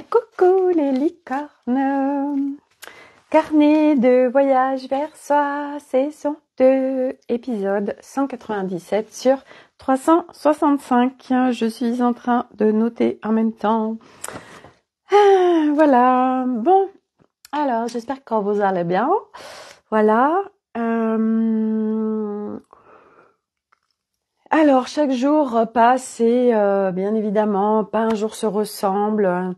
Coucou les licornes, carnet de voyage vers soi, saison 2, épisode 197 sur 365. Je suis en train de noter en même temps. Voilà, bon, alors j'espère que vous allez bien. Voilà. Alors, chaque jour passe et bien évidemment, pas un jour se ressemble.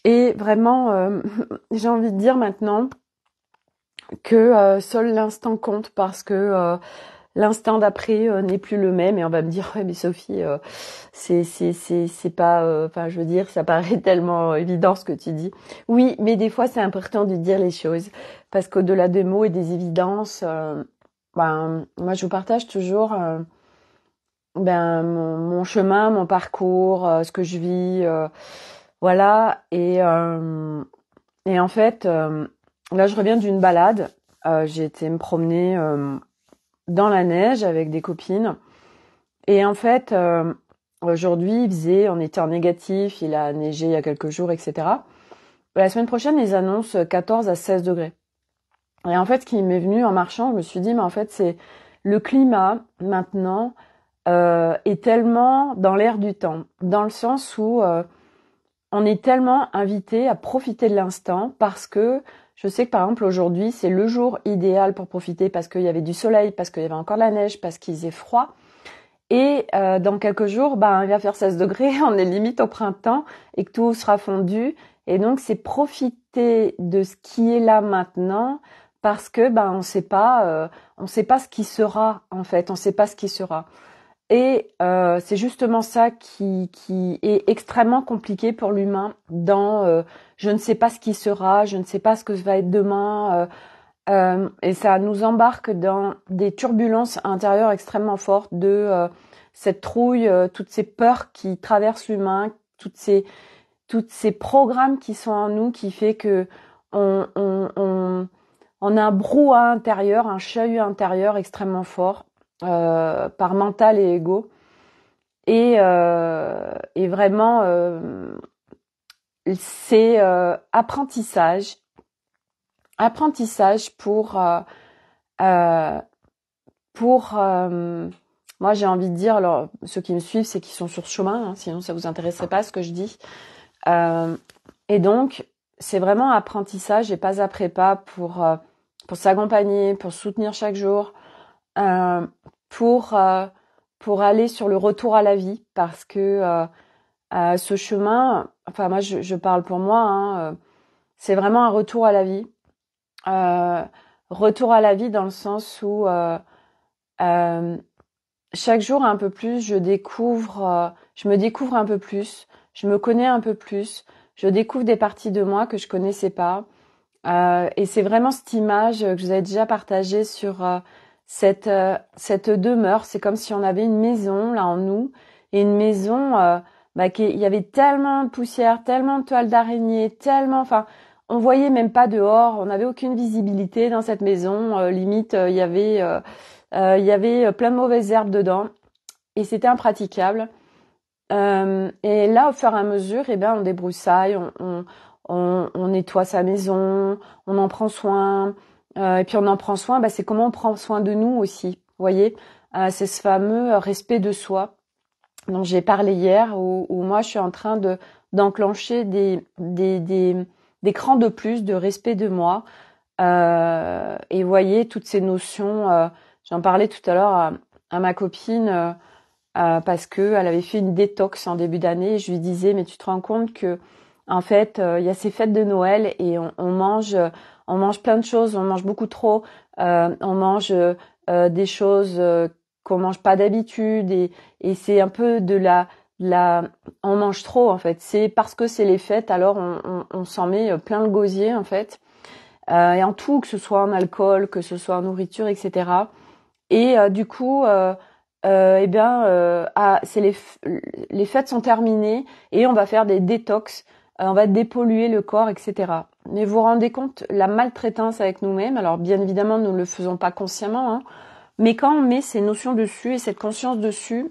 Et vraiment, j'ai envie de dire maintenant que seul l'instant compte parce que l'instant d'après n'est plus le même. Et on va me dire, ouais, mais Sophie, c'est pas, enfin, je veux dire, ça paraît tellement évident ce que tu dis. Oui, mais des fois, c'est important de dire les choses parce qu'au-delà des mots et des évidences, moi, je vous partage toujours mon chemin, mon parcours, ce que je vis, voilà. Et en fait, là, je reviens d'une balade. J'ai été me promener dans la neige avec des copines. Et en fait, aujourd'hui, on était en négatif, il a neigé il y a quelques jours, etc. La semaine prochaine, ils annoncent 14 à 16 degrés. Et en fait, ce qui m'est venu en marchant, je me suis dit, mais en fait, c'est le climat maintenant est tellement dans l'air du temps, dans le sens où on est tellement invité à profiter de l'instant parce que je sais que par exemple aujourd'hui c'est le jour idéal pour profiter parce qu'il y avait du soleil, parce qu'il y avait encore de la neige, parce qu'il faisait froid. Et dans quelques jours, il va faire 16 degrés, on est limite au printemps et que tout sera fondu. Et donc c'est profiter de ce qui est là maintenant parce que on sait pas ce qui sera en fait, on sait pas ce qui sera. Et c'est justement ça qui est extrêmement compliqué pour l'humain dans je ne sais pas ce qui sera, je ne sais pas ce que va être demain, et ça nous embarque dans des turbulences intérieures extrêmement fortes de cette trouille, toutes ces peurs qui traversent l'humain, toutes ces programmes qui sont en nous qui fait que on a un brouhaha intérieur, un chahut intérieur extrêmement fort. Par mental et ego et vraiment c'est apprentissage pour moi j'ai envie de dire, alors ceux qui me suivent c'est qu'ils sont sur ce chemin, sinon ça vous intéresserait pas ce que je dis, et donc c'est vraiment apprentissage et pas après pas pour s'accompagner, pour soutenir chaque jour, pour aller sur le retour à la vie parce que ce chemin, enfin moi je parle pour moi, c'est vraiment un retour à la vie, retour à la vie dans le sens où chaque jour un peu plus je me découvre un peu plus, je me connais un peu plus, je découvre des parties de moi que je connaissais pas, et c'est vraiment cette image que je vous avais déjà partagée sur cette demeure. C'est comme si on avait une maison là en nous, et une maison il y avait tellement de poussière, tellement de toiles d'araignée, tellement, enfin on voyait même pas dehors, on n'avait aucune visibilité dans cette maison, limite il y avait plein de mauvaises herbes dedans et c'était impraticable. Et là au fur et à mesure, on débroussaille, on nettoie sa maison, on en prend soin. Et puis on en prend soin, c'est comment on prend soin de nous aussi. Vous voyez, c'est ce fameux respect de soi dont j'ai parlé hier, où moi je suis en train d'enclencher des crans de plus de respect de moi. Et vous voyez toutes ces notions. J'en parlais tout à l'heure à ma copine parce que elle avait fait une détox en début d'année. Et je lui disais, mais tu te rends compte que en fait, il y a ces fêtes de Noël et on mange plein de choses, on mange beaucoup trop, on mange des choses qu'on mange pas d'habitude et c'est un peu de on mange trop en fait. C'est parce que c'est les fêtes, alors on s'en met plein le gosier en fait, et en tout, que ce soit en alcool, que ce soit en nourriture, etc. Et du coup, c'est les fêtes sont terminées et on va faire des détox. On va dépolluer le corps, etc. Mais vous vous rendez compte, la maltraitance avec nous-mêmes, alors bien évidemment, nous ne le faisons pas consciemment, mais quand on met ces notions dessus et cette conscience dessus,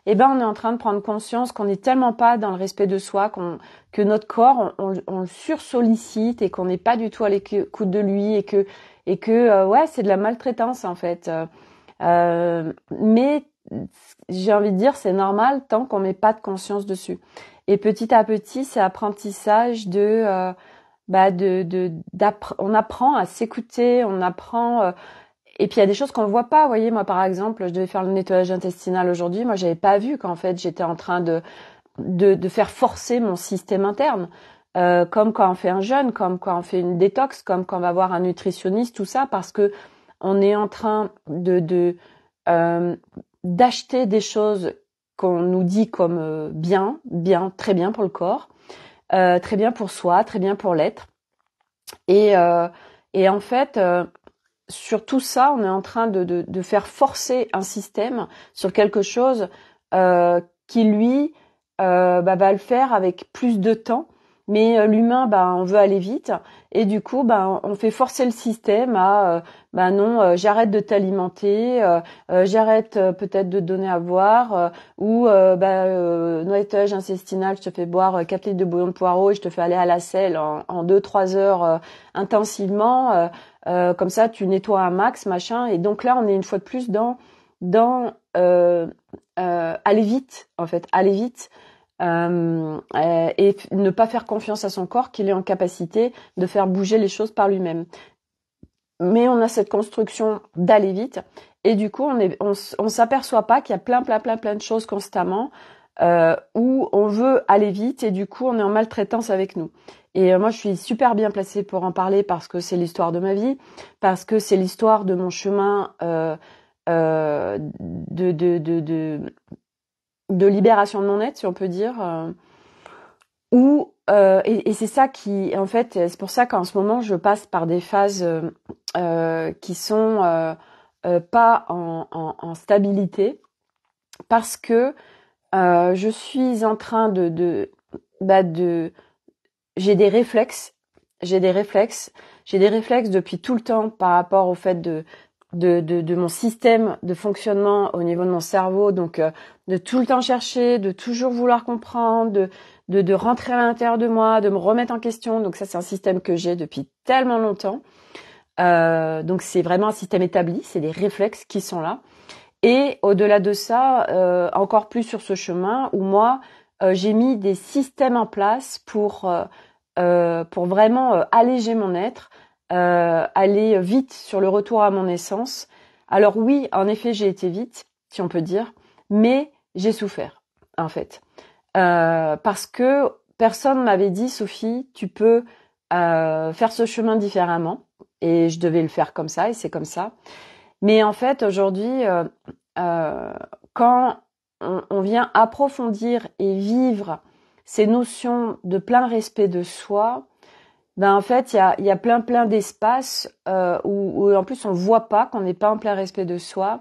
on est en train de prendre conscience qu'on n'est tellement pas dans le respect de soi, que notre corps, on le sursollicite et qu'on n'est pas du tout à l'écoute de lui ouais, c'est de la maltraitance en fait. Mais j'ai envie de dire, c'est normal tant qu'on met pas de conscience dessus. Et petit à petit, c'est apprentissage on apprend à s'écouter, on apprend. Et puis il y a des choses qu'on ne voit pas. Vous voyez, moi par exemple, je devais faire le nettoyage intestinal aujourd'hui. Moi, j'avais pas vu qu'en fait j'étais en train de faire forcer mon système interne, comme quand on fait un jeûne, comme quand on fait une détox, comme quand on va voir un nutritionniste, tout ça, parce que on est en train d'acheter des choses qu'on nous dit comme bien, très bien pour le corps, très bien pour soi, très bien pour l'être. Et en fait, sur tout ça, on est en train de faire forcer un système sur quelque chose qui lui va le faire avec plus de temps. Mais l'humain, on veut aller vite et du coup, on fait forcer le système à, non, j'arrête de t'alimenter, j'arrête peut-être de te donner à boire, ou nettoyage intestinal, je te fais boire 4 litres de bouillon de poireau et je te fais aller à la selle en 2-3 heures intensivement, comme ça tu nettoies un max, machin. Et donc là, on est une fois de plus dans aller vite, en fait, aller vite. Et ne pas faire confiance à son corps qu'il est en capacité de faire bouger les choses par lui-même. Mais on a cette construction d'aller vite et du coup on s'aperçoit pas qu'il y a plein de choses constamment où on veut aller vite et du coup on est en maltraitance avec nous. Et moi je suis super bien placée pour en parler parce que c'est l'histoire de ma vie, parce que c'est l'histoire de mon chemin de libération de mon être, si on peut dire, et c'est ça qui, en fait, c'est pour ça qu'en ce moment je passe par des phases qui sont pas en stabilité, parce que je suis en train j'ai des réflexes depuis tout le temps par rapport au fait de mon système de fonctionnement au niveau de mon cerveau, donc de tout le temps chercher, de toujours vouloir comprendre, de rentrer à l'intérieur de moi, de me remettre en question. Donc ça, c'est un système que j'ai depuis tellement longtemps. Donc c'est vraiment un système établi, c'est des réflexes qui sont là. Et au-delà de ça, encore plus sur ce chemin où moi, j'ai mis des systèmes en place pour vraiment alléger mon être, aller vite sur le retour à mon essence. Alors oui, en effet, j'ai été vite, si on peut dire, mais j'ai souffert, en fait. Parce que personne m'avait dit, Sophie, tu peux faire ce chemin différemment. Et je devais le faire comme ça, et c'est comme ça. Mais en fait, aujourd'hui, quand on vient approfondir et vivre ces notions de plein respect de soi, en fait, il y a plein d'espaces où en plus on voit pas qu'on n'est pas en plein respect de soi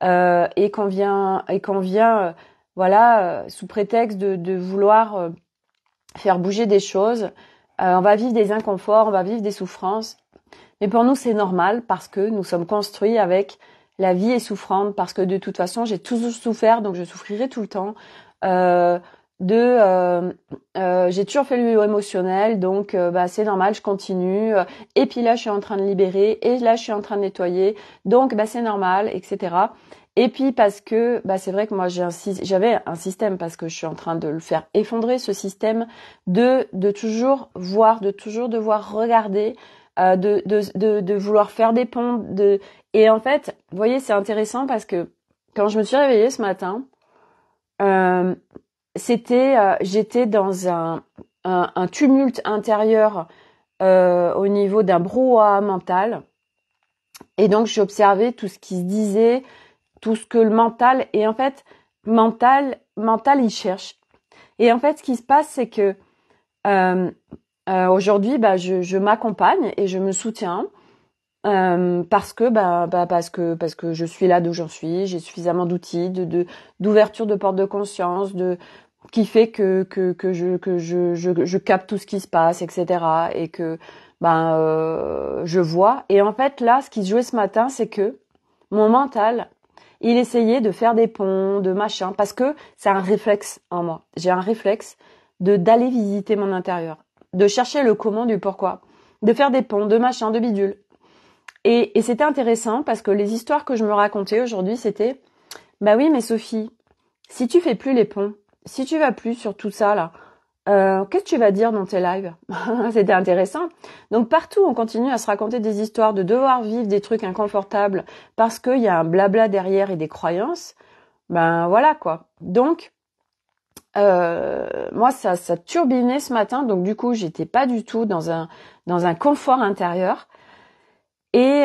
et qu'on vient sous prétexte de vouloir faire bouger des choses, on va vivre des inconforts, on va vivre des souffrances. Mais pour nous, c'est normal parce que nous sommes construits avec la vie est souffrante, parce que de toute façon, j'ai toujours souffert, donc je souffrirai tout le temps. J'ai toujours fait le yo émotionnel, donc c'est normal, je continue. Et puis là, je suis en train de libérer, et là, je suis en train de nettoyer, donc c'est normal, etc. Et puis parce que c'est vrai que moi j'avais un système, parce que je suis en train de le faire effondrer, ce système de toujours voir, de toujours devoir regarder, de vouloir faire des ponts, et en fait, vous voyez, c'est intéressant parce que quand je me suis réveillée ce matin, j'étais dans un tumulte intérieur au niveau d'un brouhaha mental, et donc j'observais tout ce qui se disait, tout ce que le mental, et en fait mental il cherche. Et en fait, ce qui se passe, c'est que aujourd'hui, je m'accompagne et je me soutiens parce que je suis là d'où j'en suis, j'ai suffisamment d'outils, d'ouverture de porte de conscience, qui fait que je capte tout ce qui se passe, etc. Et que je vois. Et en fait là, ce qui se jouait ce matin, c'est que mon mental, il essayait de faire des ponts, de machin, parce que c'est un réflexe en moi. J'ai un réflexe d'aller visiter mon intérieur, de chercher le comment du pourquoi, de faire des ponts, de machin, de bidule. Et c'était intéressant parce que les histoires que je me racontais aujourd'hui, c'était, bah oui, mais Sophie, si tu fais plus les ponts, si tu vas plus sur tout ça là, qu'est-ce que tu vas dire dans tes lives? C'était intéressant. Donc partout, on continue à se raconter des histoires, de devoir vivre des trucs inconfortables parce qu'il y a un blabla derrière et des croyances. Ben voilà quoi. Donc moi ça turbinait ce matin, donc du coup j'étais pas du tout dans un confort intérieur. Et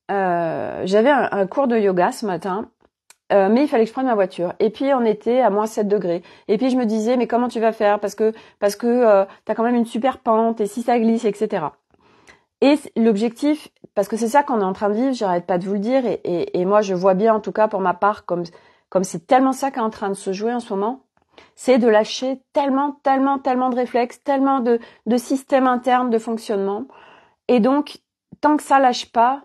j'avais un cours de yoga ce matin. Mais il fallait que je prenne ma voiture. Et puis on était à moins 7 degrés. Et puis je me disais, mais comment tu vas faire? Parce que t'as quand même une super pente, et si ça glisse, etc. Et l'objectif, parce que c'est ça qu'on est en train de vivre, j'arrête pas de vous le dire, et moi je vois bien en tout cas pour ma part, comme c'est tellement ça qui est en train de se jouer en ce moment, c'est de lâcher tellement de réflexes, tellement de systèmes internes de fonctionnement. Et donc, tant que ça lâche pas,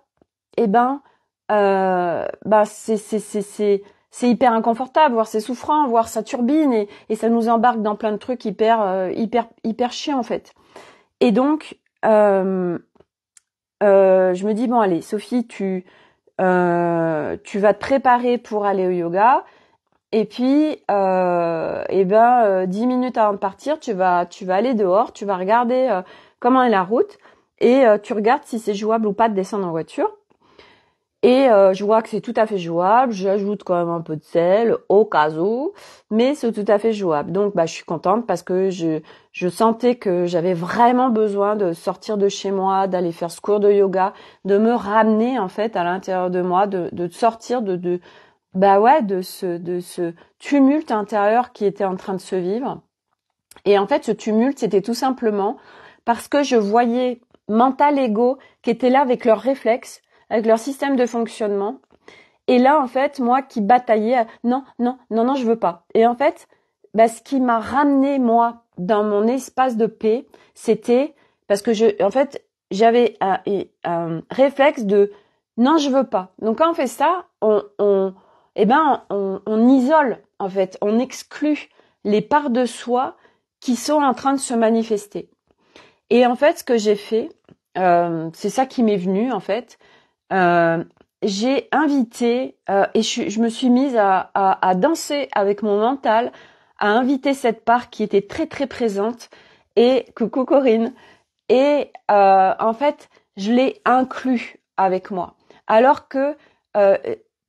eh ben, c'est hyper inconfortable, voire c'est souffrant, voire ça turbine et ça nous embarque dans plein de trucs hyper chiants en fait. Et donc je me dis bon allez Sophie, tu vas te préparer pour aller au yoga et puis 10 minutes avant de partir, tu vas aller dehors, tu vas regarder comment est la route et tu regardes si c'est jouable ou pas de descendre en voiture. Et je vois que c'est tout à fait jouable, j'ajoute quand même un peu de sel au cas où, mais c'est tout à fait jouable. Donc je suis contente parce que je sentais que j'avais vraiment besoin de sortir de chez moi, d'aller faire ce cours de yoga, de me ramener en fait à l'intérieur de moi, de sortir de ce tumulte intérieur qui était en train de se vivre. Et en fait ce tumulte c'était tout simplement parce que je voyais mental ego qui étaient là avec leurs réflexes, avec leur système de fonctionnement. Et là, en fait, moi qui bataillais, non, je veux pas. Et en fait, ce qui m'a ramené, moi, dans mon espace de paix, c'était parce que j'avais un réflexe de non, je veux pas. Donc quand on fait ça, on isole, en fait, on exclut les parts de soi qui sont en train de se manifester. Et en fait, ce que j'ai fait, c'est ça qui m'est venu, en fait, j'ai invité et je me suis mise à danser avec mon mental, à inviter cette part qui était très très présente et coucou Corinne et en fait je l'ai inclus avec moi alors que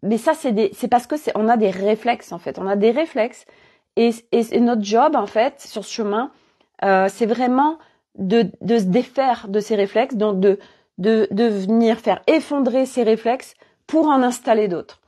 mais ça c'est parce que on a des réflexes en fait, on a des réflexes et notre job en fait sur ce chemin c'est vraiment de se défaire de ces réflexes, donc de venir faire effondrer ces réflexes pour en installer d'autres.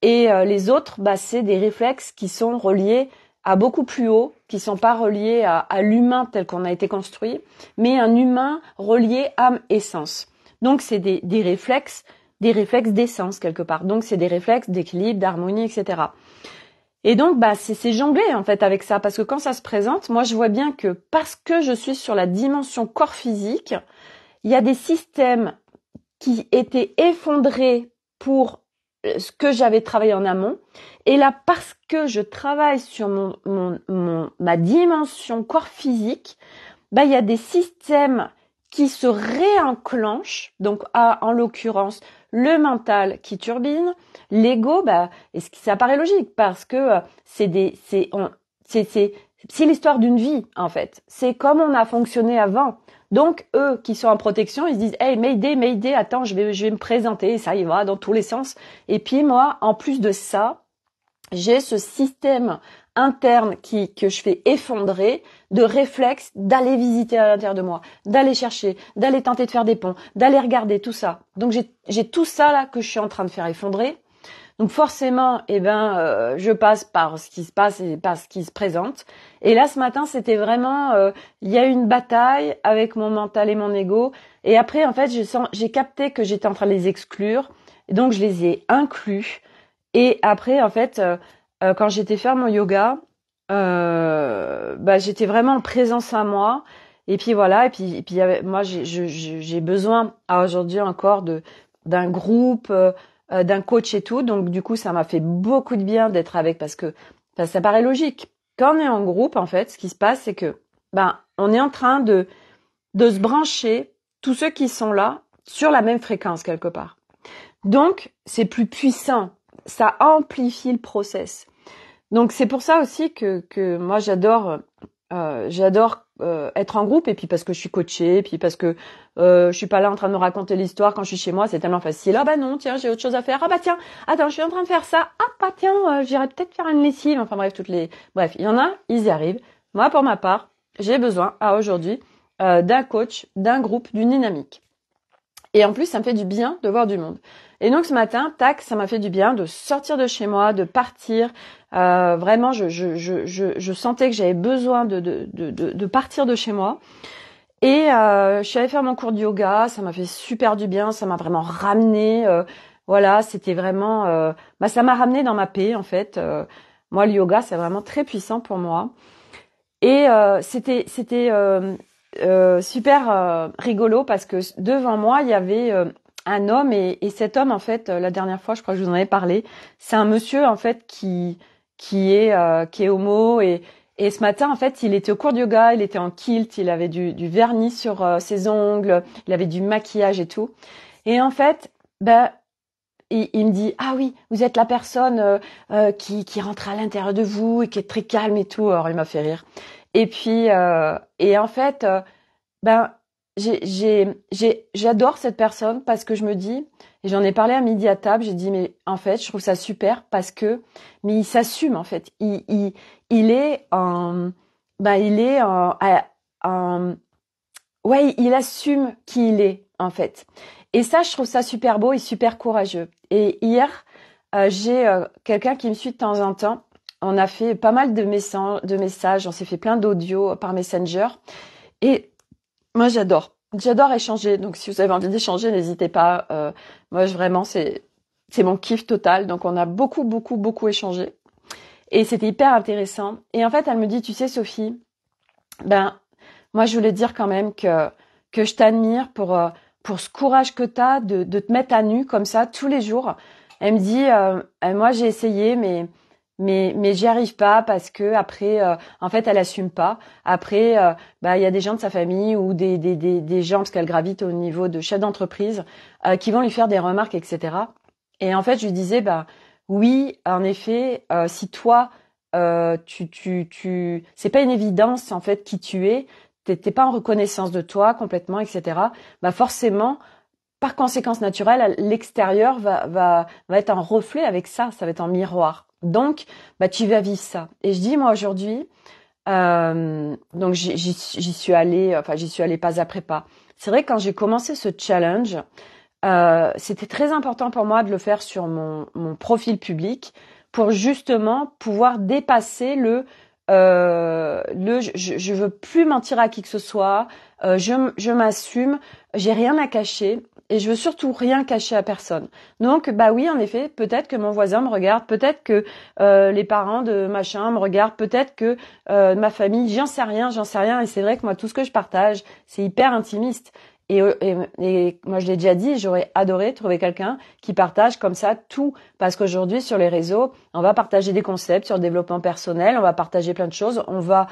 Et les autres, c'est des réflexes qui sont reliés à beaucoup plus haut, qui sont pas reliés à l'humain tel qu'on a été construit, mais un humain relié âme et sens. Donc c'est des réflexes d'essence quelque part. Donc c'est des réflexes d'équilibre, d'harmonie, etc. Et donc c'est jongler en fait avec ça, parce que quand ça se présente, moi je vois bien que parce que je suis sur la dimension corps physique, il y a des systèmes qui étaient effondrés pour ce que j'avais travaillé en amont. Et là, parce que je travaille sur ma dimension corps physique, il y a des systèmes qui se réenclenchent. Donc, en l'occurrence, le mental qui turbine, l'ego, et ça paraît logique parce que c'est l'histoire d'une vie, en fait. C'est comme on a fonctionné avant. Donc, eux qui sont en protection, ils se disent « Hey, Mayday, attends, je vais me présenter, ça y va, dans tous les sens. » Et puis moi, en plus de ça, j'ai ce système interne que je fais effondrer de réflexes d'aller visiter à l'intérieur de moi, d'aller chercher, d'aller tenter de faire des ponts, d'aller regarder tout ça. Donc, j'ai tout ça là que je suis en train de faire effondrer. Donc forcément, je passe par ce qui se passe et par ce qui se présente. Et là, ce matin, c'était vraiment, il y a eu une bataille avec mon mental et mon ego. Et après, en fait, j'ai capté que j'étais en train de les exclure. Et donc, je les ai inclus. Et après, en fait, quand j'étais faire mon yoga, j'étais vraiment en présence à moi. Et puis voilà. Et puis moi, j'ai besoin aujourd'hui encore d'un groupe. d'un coach et tout. Donc du coup, ça m'a fait beaucoup de bien d'être avec parce que ça paraît logique. Quand on est en groupe, en fait, ce qui se passe, c'est que on est en train de se brancher tous ceux qui sont là sur la même fréquence quelque part. Donc c'est plus puissant, ça amplifie le process. Donc c'est pour ça aussi que moi j'adore être en groupe, et puis parce que je suis coachée, et puis parce que je suis pas là en train de me raconter l'histoire quand je suis chez moi, c'est tellement facile. Ah bah non, tiens, j'ai autre chose à faire. Ah bah tiens, attends, je suis en train de faire ça. Ah bah tiens, j'irais peut-être faire une lessive. Enfin bref, bref, il y en a, ils y arrivent. Moi pour ma part, j'ai besoin aujourd'hui d'un coach, d'un groupe, d'une dynamique. Et en plus, ça me fait du bien de voir du monde. Et donc ce matin, tac, ça m'a fait du bien de sortir de chez moi, de partir. Vraiment, je sentais que j'avais besoin de partir de chez moi. Et je suis allée faire mon cours de yoga. Ça m'a fait super du bien. Ça m'a vraiment ramené. Voilà, c'était vraiment. Ça m'a ramené dans ma paix en fait. Moi, le yoga, c'est vraiment très puissant pour moi. Et c'était super rigolo parce que devant moi, il y avait un homme, et cet homme, en fait, la dernière fois, je crois que je vous en avais parlé, c'est un monsieur, en fait, qui est homo, et ce matin, en fait, il était au cours de yoga, il était en kilt, il avait du vernis sur ses ongles, il avait du maquillage et tout. Et en fait, il me dit, ah oui, vous êtes la personne qui rentre à l'intérieur de vous et qui est très calme et tout. Alors il m'a fait rire. Et puis et en fait, ben j'adore cette personne parce que je me dis, et j'en ai parlé à midi à table, j'ai dit mais en fait je trouve ça super parce que mais il s'assume en fait. Il est en il est en ouais, il assume qui il est en fait. Et ça, je trouve ça super beau et super courageux. Et hier, j'ai quelqu'un qui me suit de temps en temps. On a fait pas mal de messages, on s'est fait plein d'audios par Messenger. Et moi, j'adore échanger. Donc, si vous avez envie d'échanger, n'hésitez pas. Moi, vraiment, c'est mon kiff total. Donc, on a beaucoup, beaucoup, beaucoup échangé. Et c'était hyper intéressant. Et en fait, elle me dit, tu sais, Sophie, moi, je voulais dire quand même que je t'admire pour ce courage que t'as de te mettre à nu comme ça tous les jours. Elle me dit, moi j'ai essayé, mais j'y arrive pas parce que après, en fait, elle assume pas. Après, il y a des gens de sa famille ou des gens, parce qu'elle gravite au niveau de chef d'entreprise, qui vont lui faire des remarques, etc. Et en fait, je lui disais, oui, en effet, si toi c'est pas une évidence en fait qui tu es, t'es pas en reconnaissance de toi complètement, etc. Forcément, par conséquence naturelle, l'extérieur va être en reflet avec ça, ça va être en miroir. Donc, tu vas vivre ça. Et je dis moi aujourd'hui, donc j'y suis allée pas après pas. C'est vrai que quand j'ai commencé ce challenge, c'était très important pour moi de le faire sur mon profil public pour justement pouvoir dépasser je veux plus mentir à qui que ce soit, je m'assume, j'ai rien à cacher et je veux surtout rien cacher à personne. Donc oui, en effet, peut-être que mon voisin me regarde, peut-être que les parents de machin me regardent, peut-être que ma famille, j'en sais rien, et c'est vrai que moi tout ce que je partage, c'est hyper intimiste. Et moi, je l'ai déjà dit, j'aurais adoré trouver quelqu'un qui partage comme ça tout. Parce qu'aujourd'hui, sur les réseaux, on va partager des concepts sur le développement personnel, on va partager plein de choses. On le voit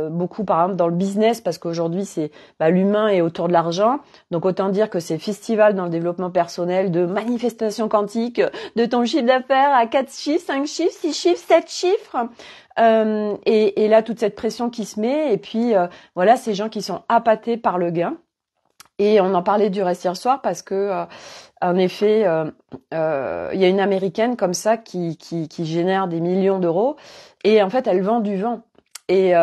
beaucoup, par exemple, dans le business, parce qu'aujourd'hui, c'est l'humain est autour de l'argent. Donc, autant dire que c'est festival dans le développement personnel de manifestation quantique, de ton chiffre d'affaires à 4 chiffres, 5 chiffres, 6 chiffres, 7 chiffres. Et là, toute cette pression qui se met, et puis voilà, ces gens qui sont appâtés par le gain. Et on en parlait du reste hier soir parce que, en effet, il y a une Américaine comme ça qui génère des millions d'euros, et en fait, elle vend du vent. Et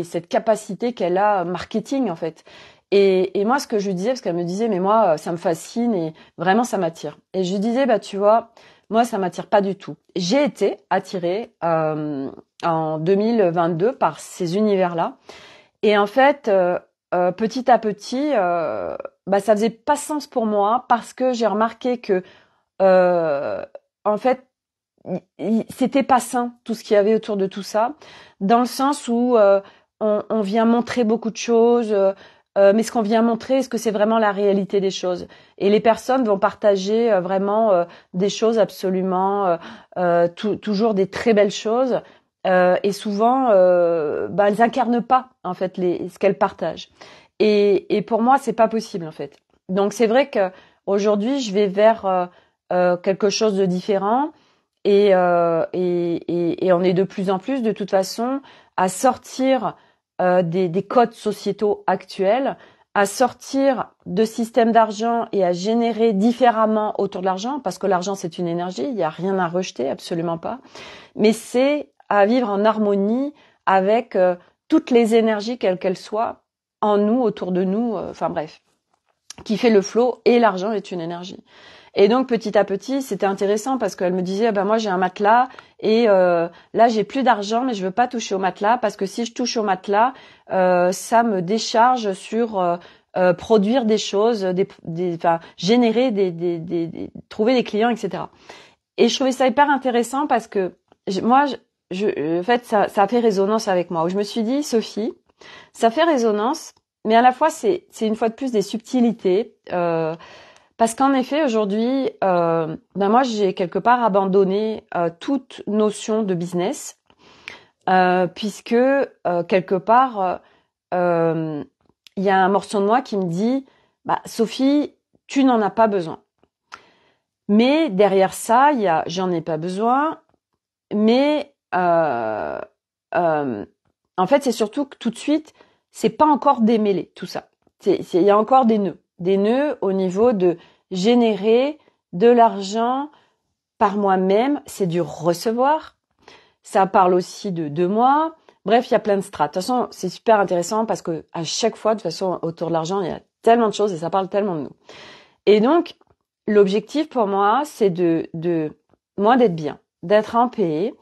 cette capacité qu'elle a marketing, en fait. Et moi, ce que je lui disais, parce qu'elle me disait, mais moi, ça me fascine et vraiment, ça m'attire. Et je lui disais, tu vois, moi, ça m'attire pas du tout. J'ai été attirée en 2022 par ces univers-là. Et en fait, petit à petit, ça faisait pas sens pour moi parce que j'ai remarqué que, en fait, c'était pas sain tout ce qu'il y avait autour de tout ça, dans le sens où on vient montrer beaucoup de choses. mais ce qu'on vient montrer, est-ce que c'est vraiment la réalité des choses? Et les personnes vont partager vraiment des choses absolument, toujours des très belles choses, et souvent, elles incarnent pas en fait ce qu'elles partagent. Et pour moi, c'est pas possible en fait. Donc c'est vrai que aujourd'hui, je vais vers quelque chose de différent, et on est de plus en plus, de toute façon, à sortir des codes sociétaux actuels, à sortir de systèmes d'argent et à générer différemment autour de l'argent, parce que l'argent c'est une énergie, il n'y a rien à rejeter, absolument pas. Mais c'est à vivre en harmonie avec toutes les énergies, quelles qu'elles soient, en nous, autour de nous, enfin bref, qui fait le flow, et l'argent est une énergie. Et donc petit à petit, c'était intéressant parce qu'elle me disait moi j'ai un matelas et là j'ai plus d'argent, mais je veux pas toucher au matelas parce que si je touche au matelas, ça me décharge sur produire des choses, générer trouver des clients, etc. Et je trouvais ça hyper intéressant parce que en fait ça a fait résonance avec moi, où je me suis dit, Sophie, ça fait résonance, mais à la fois c'est une fois de plus des subtilités. Parce qu'en effet, aujourd'hui, moi, j'ai quelque part abandonné toute notion de business, puisque quelque part, il y a un morceau de moi qui me dit, Sophie, tu n'en as pas besoin. Mais derrière ça, il y a, j'en ai pas besoin, mais en fait, c'est surtout que tout de suite, c'est pas encore démêlé tout ça. Il y a encore des nœuds au niveau de générer de l'argent par moi-même, c'est du recevoir. Ça parle aussi de moi. Bref, il y a plein de strates. De toute façon, c'est super intéressant parce que à chaque fois, de toute façon, autour de l'argent, il y a tellement de choses et ça parle tellement de nous. Et donc, l'objectif pour moi, c'est de moi d'être bien, d'être en paix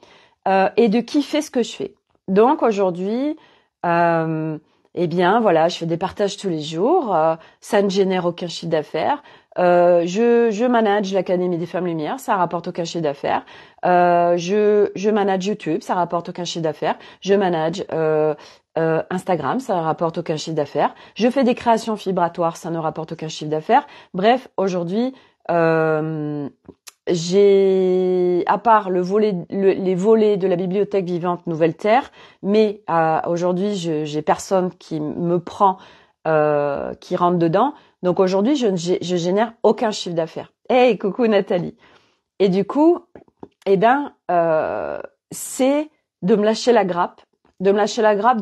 et de kiffer ce que je fais. Donc aujourd'hui, voilà, je fais des partages tous les jours. Ça ne génère aucun chiffre d'affaires. Je manage l'Académie des Femmes Lumière, ça rapporte aucun chiffre d'affaires. Je manage YouTube, ça rapporte aucun chiffre d'affaires. Je manage Instagram, ça rapporte aucun chiffre d'affaires. Je fais des créations vibratoires, ça ne rapporte aucun chiffre d'affaires. Bref, aujourd'hui, j'ai, à part les volets de la bibliothèque vivante Nouvelle Terre, mais aujourd'hui, j'ai personne qui me prend, qui rentre dedans. Donc aujourd'hui, je génère aucun chiffre d'affaires. Hey, coucou Nathalie. Et du coup, c'est de me lâcher la grappe, dans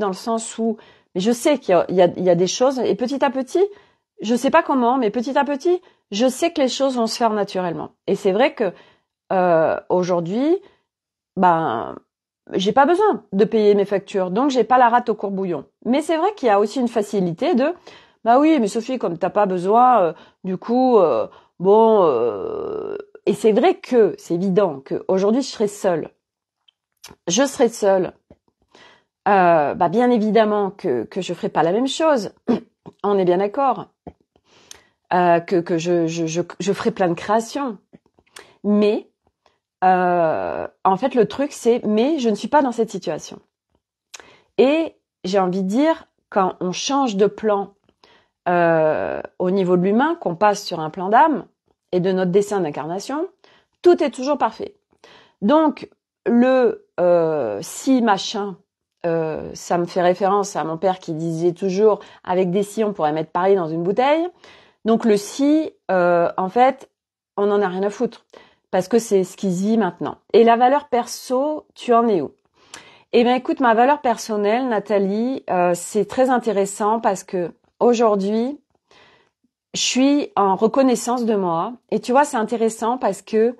le sens où, mais je sais qu'il y a des choses, et petit à petit, je sais pas comment, mais petit à petit, je sais que les choses vont se faire naturellement. Et c'est vrai que aujourd'hui, j'ai pas besoin de payer mes factures, donc j'ai pas la rate au courbouillon. Mais c'est vrai qu'il y a aussi une facilité de oui, mais Sophie, comme t'as pas besoin, du coup, et c'est vrai que c'est évident que aujourd'hui je serai seule. Je serai seule. Bien évidemment que je ferai pas la même chose. On est bien d'accord. Que je ferai plein de créations. Mais en fait, le truc c'est, mais je ne suis pas dans cette situation. Et j'ai envie de dire, quand on change de plan au niveau de l'humain, qu'on passe sur un plan d'âme et de notre dessin d'incarnation, tout est toujours parfait. Donc le si machin, ça me fait référence à mon père qui disait toujours, avec des si on pourrait mettre Paris dans une bouteille. Donc le si, en fait, on n'en a rien à foutre parce que c'est ce qui se vit maintenant. Et la valeur perso, tu en es où? Eh bien écoute, ma valeur personnelle, Nathalie, c'est très intéressant parce que aujourd'hui, je suis en reconnaissance de moi. Et tu vois, c'est intéressant parce que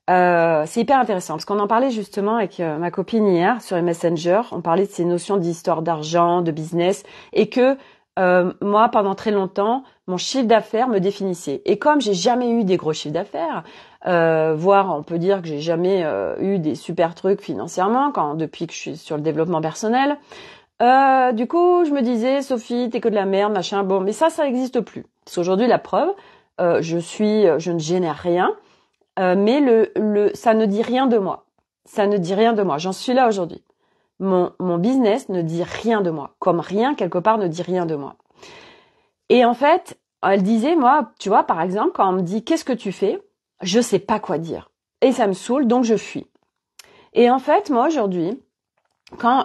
c'est hyper intéressant. Parce qu'on en parlait justement avec ma copine hier sur les Messenger. On parlait de ces notions d'histoire d'argent, de business. Et que moi, pendant très longtemps, mon chiffre d'affaires me définissait. Et comme j'ai jamais eu des gros chiffres d'affaires, voire on peut dire que j'ai jamais eu des super trucs financièrement depuis que je suis sur le développement personnel, du coup, je me disais, Sophie, t'es que de la merde, machin. Bon, mais ça n'existe plus. Parce qu'aujourd'hui, la preuve, je ne génère rien, mais ça ne dit rien de moi. Ça ne dit rien de moi. J'en suis là aujourd'hui. Mon business ne dit rien de moi. Comme rien, quelque part, ne dit rien de moi. Et en fait, elle disait, moi, tu vois, par exemple, quand on me dit qu'est-ce que tu fais, je sais pas quoi dire. Et ça me saoule, donc je fuis. Et en fait, moi, aujourd'hui,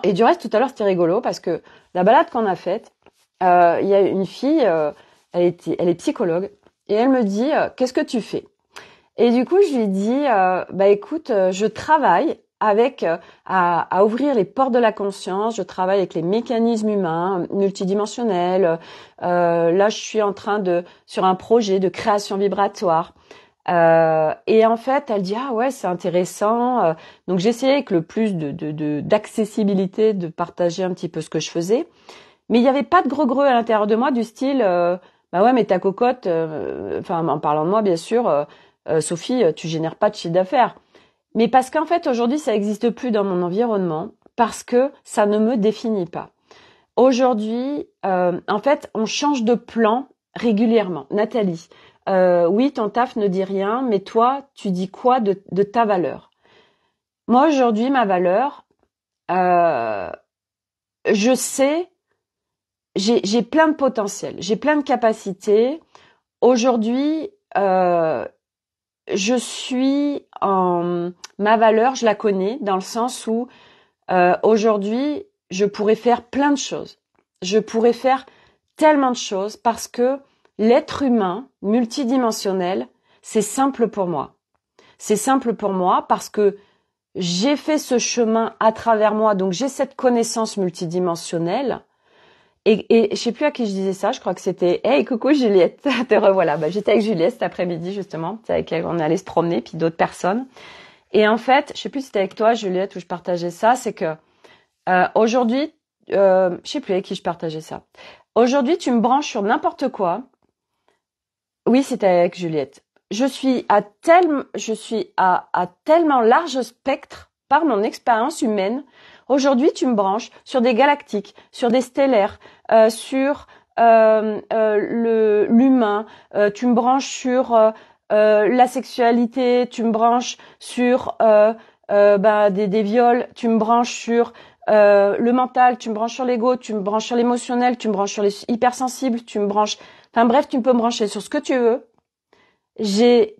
et du reste, tout à l'heure, c'était rigolo parce que la balade qu'on a faite, il y a une fille, elle est psychologue, et elle me dit, qu'est-ce que tu fais? Et du coup, je lui dis, bah écoute, je travaille à ouvrir les portes de la conscience. Je travaille avec les mécanismes humains multidimensionnels. Là, je suis en train sur un projet de création vibratoire. Et en fait, elle dit ah ouais, c'est intéressant. Donc j'essayais avec le plus d'accessibilité de partager un petit peu ce que je faisais, mais il n'y avait pas de gros à l'intérieur de moi du style bah ouais, mais ta cocotte, enfin en parlant de moi bien sûr, Sophie, tu génères pas de chiffre d'affaires. Mais parce qu'en fait aujourd'hui ça n'existe plus dans mon environnement parce que ça ne me définit pas. Aujourd'hui, en fait, on change de plan régulièrement. Nathalie, oui, ton taf ne dit rien, mais toi, tu dis quoi de ta valeur? Moi, aujourd'hui, ma valeur, je sais, j'ai plein de potentiel, j'ai plein de capacités. Aujourd'hui, je suis ma valeur, je la connais dans le sens où aujourd'hui, je pourrais faire plein de choses. Je pourrais faire tellement de choses parce que l'être humain multidimensionnel, c'est simple pour moi. C'est simple pour moi parce que j'ai fait ce chemin à travers moi, donc j'ai cette connaissance multidimensionnelle. Et je sais plus à qui je disais ça, je crois que c'était « Hey, coucou Juliette, te revoilà ». Bah, j'étais avec Juliette cet après-midi justement, c'est avec elle on allait se promener, puis d'autres personnes. Et en fait, je sais plus si c'était avec toi Juliette où je partageais ça, c'est que aujourd'hui, je sais plus avec qui je partageais ça. Aujourd'hui, tu me branches sur n'importe quoi. Oui, c'était avec Juliette. Je suis à tellement large spectre par mon expérience humaine. Aujourd'hui, tu me branches sur des galactiques, sur des stellaires, sur l'humain. Tu me branches sur la sexualité. Tu me branches sur des viols. Tu me branches sur le mental. Tu me branches sur l'ego. Tu me branches sur l'émotionnel. Tu me branches sur les hypersensibles. Tu me branches. Enfin bref, tu peux me brancher sur ce que tu veux. Et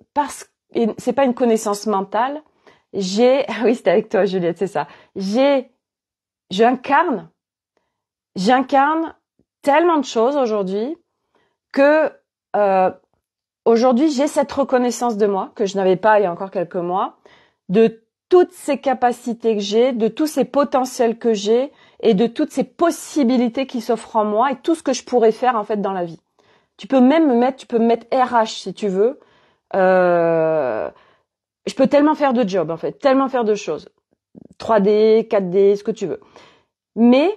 c'est pas une connaissance mentale. Oui, c'était avec toi, Juliette, c'est ça. J'incarne tellement de choses aujourd'hui que aujourd'hui j'ai cette reconnaissance de moi que je n'avais pas il y a encore quelques mois, de toutes ces capacités que j'ai, de tous ces potentiels que j'ai et de toutes ces possibilités qui s'offrent en moi et tout ce que je pourrais faire en fait dans la vie. Tu peux me mettre RH si tu veux. Je peux tellement faire de jobs en fait, tellement faire de choses. 3D, 4D, ce que tu veux. Mais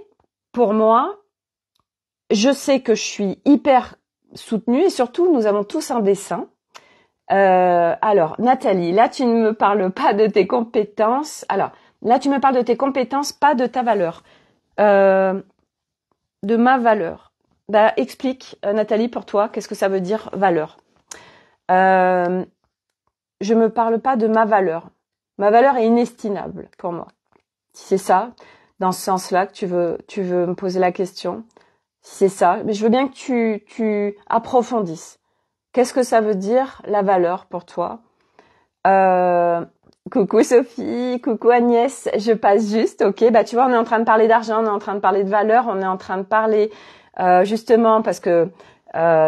pour moi, je sais que je suis hyper soutenue et surtout nous avons tous un dessin. Alors Nathalie, là tu ne me parles pas de tes compétences. Alors là tu me parles de tes compétences, pas de ta valeur. De ma valeur. Bah explique Nathalie pour toi, qu'est-ce que ça veut dire valeur? Je me parle pas de ma valeur. Ma valeur est inestimable pour moi. Si c'est ça, dans ce sens-là que tu veux me poser la question, si c'est ça, mais je veux bien que tu approfondisses. Qu'est-ce que ça veut dire la valeur pour toi? Coucou Sophie, coucou Agnès, je passe juste, ok, bah tu vois, on est en train de parler d'argent, on est en train de parler de valeur, on est en train de parler justement parce que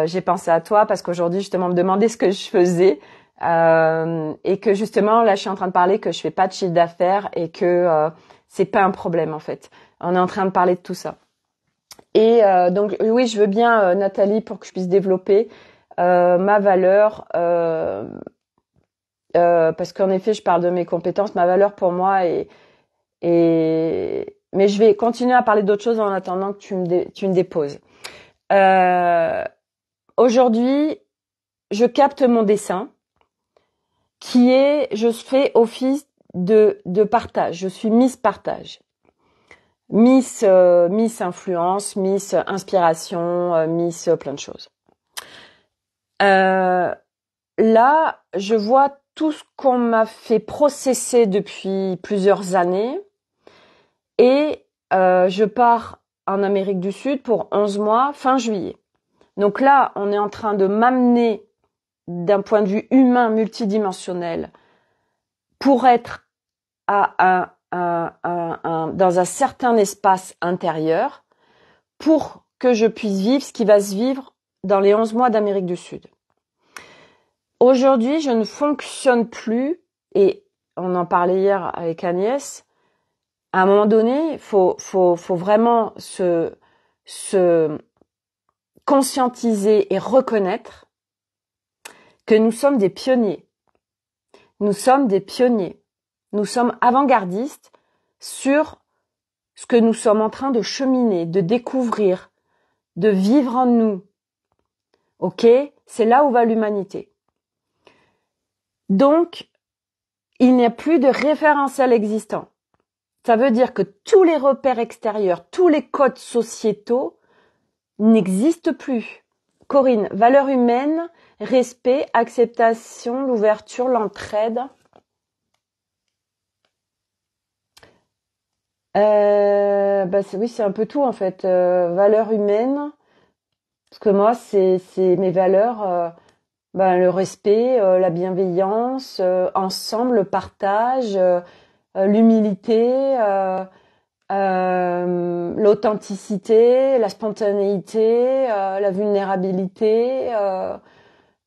j'ai pensé à toi, parce qu'aujourd'hui justement on me demandait ce que je faisais et que justement là je suis en train de parler que je fais pas de chiffre d'affaires et que c'est pas un problème en fait. On est en train de parler de tout ça. Et donc oui, je veux bien Nathalie pour que je puisse développer ma valeur parce qu'en effet je parle de mes compétences, ma valeur pour moi mais je vais continuer à parler d'autres choses en attendant que tu me déposes. Aujourd'hui, je capte mon dessin qui est, je fais office de partage. Je suis Miss Partage. Miss Influence, Miss Inspiration, Miss plein de choses. Là, je vois tout ce qu'on m'a fait processer depuis plusieurs années et je pars en Amérique du Sud pour 11 mois fin juillet. Donc là, on est en train de m'amener d'un point de vue humain multidimensionnel pour être dans un certain espace intérieur pour que je puisse vivre ce qui va se vivre dans les 11 mois d'Amérique du Sud. Aujourd'hui, je ne fonctionne plus, et on en parlait hier avec Agnès, à un moment donné, faut vraiment se conscientiser et reconnaître que nous sommes des pionniers. Nous sommes des pionniers. Nous sommes avant-gardistes sur ce que nous sommes en train de cheminer, de découvrir, de vivre en nous. Ok ? C'est là où va l'humanité. Donc, il n'y a plus de référentiel existant. Ça veut dire que tous les repères extérieurs, tous les codes sociétaux n'existent plus. Corinne, valeurs humaines, respect, acceptation, l'ouverture, l'entraide. Oui, c'est un peu tout en fait. Valeurs humaines, parce que moi, c'est mes valeurs, le respect, la bienveillance, ensemble, le partage, l'humilité, l'authenticité, la spontanéité, la vulnérabilité.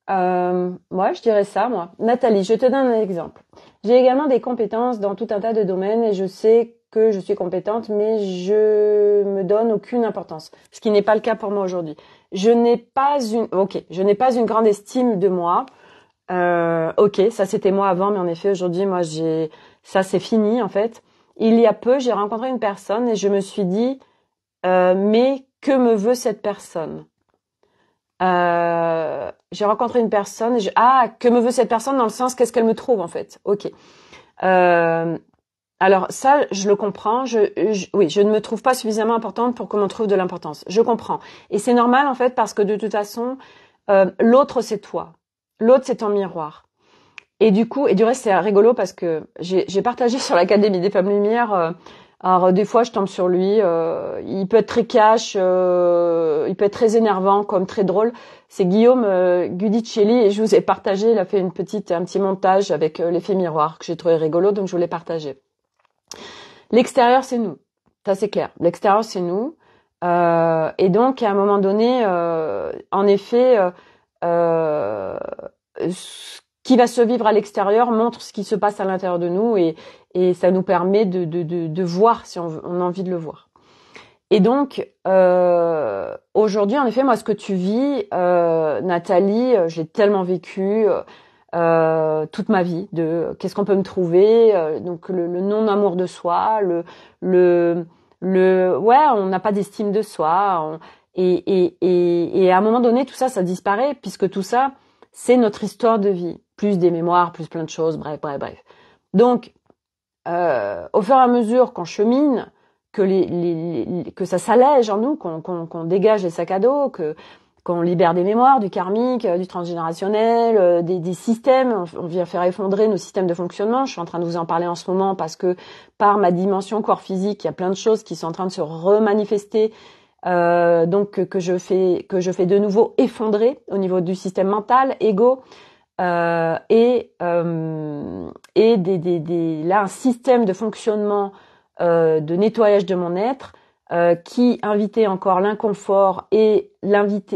Moi, je dirais ça, moi. Nathalie, je te donne un exemple. J'ai également des compétences dans tout un tas de domaines et je sais que je suis compétente, mais je me donne aucune importance. Ce qui n'est pas le cas pour moi aujourd'hui. Je n'ai pas une grande estime de moi. Ça c'était moi avant, mais en effet aujourd'hui, moi ça c'est fini en fait. Il y a peu, j'ai rencontré une personne et je me suis dit, mais que me veut cette personne ? J'ai rencontré une personne et que me veut cette personne dans le sens qu'est-ce qu'elle me trouve en fait. Ok. Alors ça, je le comprends. Je ne me trouve pas suffisamment importante pour qu'on m'en trouve de l'importance. Je comprends. Et c'est normal en fait parce que de toute façon, l'autre c'est toi. L'autre c'est ton miroir. Et du reste c'est rigolo parce que j'ai partagé sur l'Académie des Femmes Lumière. Alors des fois je tombe sur lui. Il peut être très cash, il peut être très énervant comme très drôle. C'est Guillaume Gudicelli et je vous ai partagé. Il a fait un petit montage avec l'effet miroir que j'ai trouvé rigolo, donc je voulais partager. L'extérieur, c'est nous. Ça, c'est clair. L'extérieur, c'est nous. Et donc, à un moment donné, en effet, ce qui va se vivre à l'extérieur montre ce qui se passe à l'intérieur de nous et ça nous permet de voir si on a envie de le voir. Et donc, aujourd'hui, en effet, moi, ce que tu vis, Nathalie, j'ai tellement vécu toute ma vie de qu'est-ce qu'on peut me trouver, donc le non-amour de soi, on n'a pas d'estime de soi, et à un moment donné, tout ça, ça disparaît puisque tout ça, c'est notre histoire de vie, plus des mémoires, plus plein de choses, bref. Donc, au fur et à mesure qu'on chemine, que ça s'allège en nous, qu'on dégage les sacs à dos, qu'on libère des mémoires, du karmique, du transgénérationnel, des systèmes, on vient faire effondrer nos systèmes de fonctionnement. Je suis en train de vous en parler en ce moment parce que par ma dimension corps physique, il y a plein de choses qui sont en train de se remanifester, donc que je fais de nouveau effondrer au niveau du système mental, ego, et là un système de fonctionnement de nettoyage de mon être qui invitait encore l'inconfort et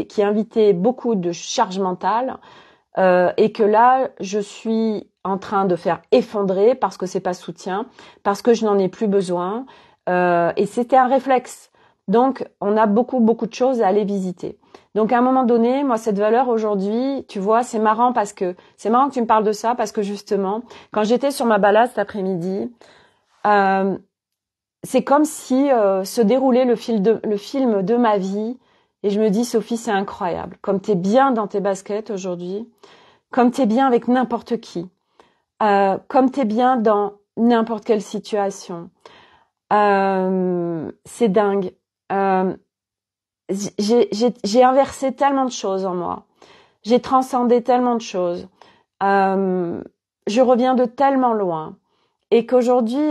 qui invitait beaucoup de charge mentale et que là je suis en train de faire effondrer parce que c'est pas soutien, parce que je n'en ai plus besoin et c'était un réflexe. Donc on a beaucoup de choses à aller visiter. Donc à un moment donné, moi cette valeur aujourd'hui, tu vois, c'est marrant que tu me parles de ça parce que justement, quand j'étais sur ma balade cet après-midi, c'est comme si se déroulait le film de ma vie et je me dis Sophie, c'est incroyable. Comme t'es bien dans tes baskets aujourd'hui, comme t'es bien avec n'importe qui, comme t'es bien dans n'importe quelle situation. C'est dingue. J'ai inversé tellement de choses en moi. J'ai transcendé tellement de choses. Je reviens de tellement loin et qu'aujourd'hui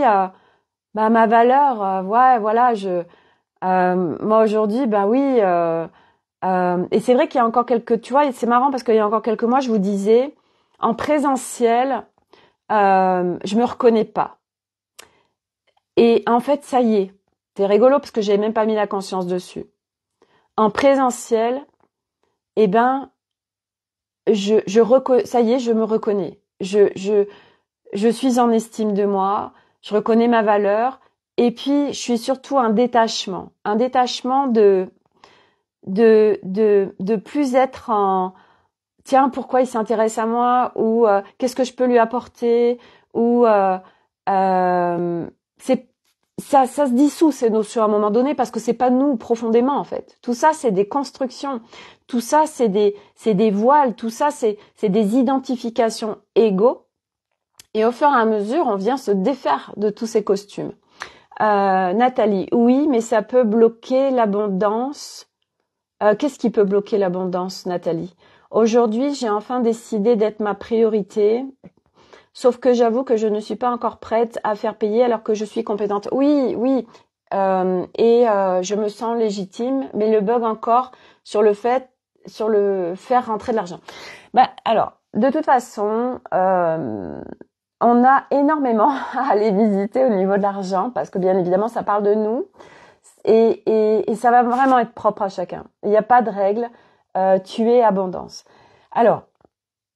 ma valeur, moi aujourd'hui, Et c'est vrai qu'il y a encore tu vois, et c'est marrant parce qu'il y a encore quelques mois, je vous disais, en présentiel, je me reconnais pas. Et en fait, ça y est. C'est rigolo parce que j'avais même pas mis la conscience dessus. En présentiel, eh ben, ça y est, je me reconnais. Je suis en estime de moi. Je reconnais ma valeur. Et puis, je suis surtout un détachement de plus être en, tiens, pourquoi il s'intéresse à moi, ou qu'est-ce que je peux lui apporter, ou c'est ça se dissout ces notions à un moment donné parce que c'est pas nous profondément en fait. Tout ça c'est des constructions, tout ça c'est des voiles, tout ça c'est des identifications égaux. Et au fur et à mesure, on vient se défaire de tous ces costumes. Nathalie, oui, mais ça peut bloquer l'abondance. Qu'est-ce qui peut bloquer l'abondance, Nathalie? Aujourd'hui, j'ai enfin décidé d'être ma priorité, sauf que j'avoue que je ne suis pas encore prête à faire payer alors que je suis compétente. Oui, oui, je me sens légitime, mais le bug encore sur le faire rentrer de l'argent. Alors, de toute façon, on a énormément à aller visiter au niveau de l'argent parce que bien évidemment, ça parle de nous. Et ça va vraiment être propre à chacun. Il n'y a pas de règle. Tu es abondance. Alors,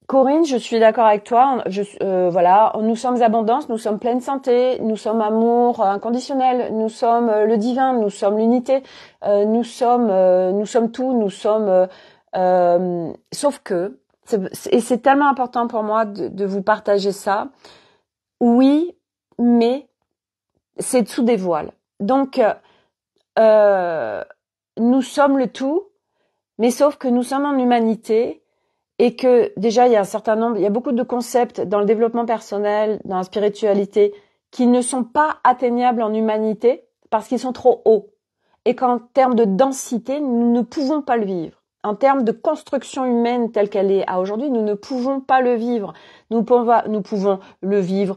Corinne, je suis d'accord avec toi. Voilà, nous sommes abondance, nous sommes pleine santé, nous sommes amour inconditionnel, nous sommes le divin, nous sommes l'unité, nous sommes tout, nous sommes. Sauf que, et c'est tellement important pour moi de vous partager ça. Oui, mais c'est sous des voiles. Donc nous sommes le tout, mais sauf que nous sommes en humanité et que déjà il y a beaucoup de concepts dans le développement personnel, dans la spiritualité, qui ne sont pas atteignables en humanité parce qu'ils sont trop hauts et qu'en termes de densité, nous ne pouvons pas le vivre. En termes de construction humaine telle qu'elle est à aujourd'hui, nous ne pouvons pas le vivre. Nous pouvons le vivre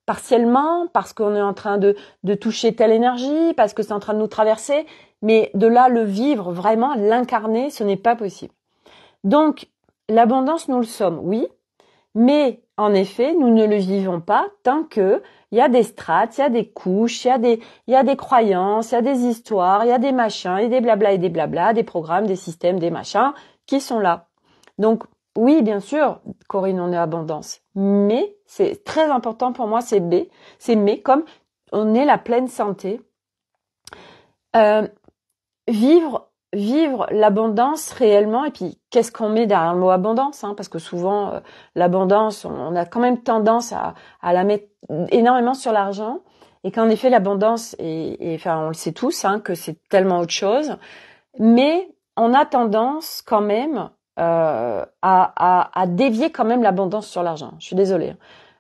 partiellement parce qu'on est en train de toucher telle énergie, parce que c'est en train de nous traverser, mais de là le vivre vraiment, l'incarner, ce n'est pas possible. Donc l'abondance, nous le sommes, oui, mais en effet, nous ne le vivons pas tant que il y a des strates, il y a des couches, il y a des croyances, il y a des histoires, il y a des machins, et des blabla, des programmes, des systèmes, des machins qui sont là. Donc oui, bien sûr, Corinne, on est abondance, mais c'est très important pour moi, c'est mais comme on est la pleine santé, vivre l'abondance réellement, et puis qu'est-ce qu'on met derrière le mot abondance, parce que souvent l'abondance, on a quand même tendance à la mettre énormément sur l'argent, et qu'en effet l'abondance, et enfin on le sait tous, que c'est tellement autre chose, mais on a tendance quand même à dévier quand même l'abondance sur l'argent. Je suis désolée,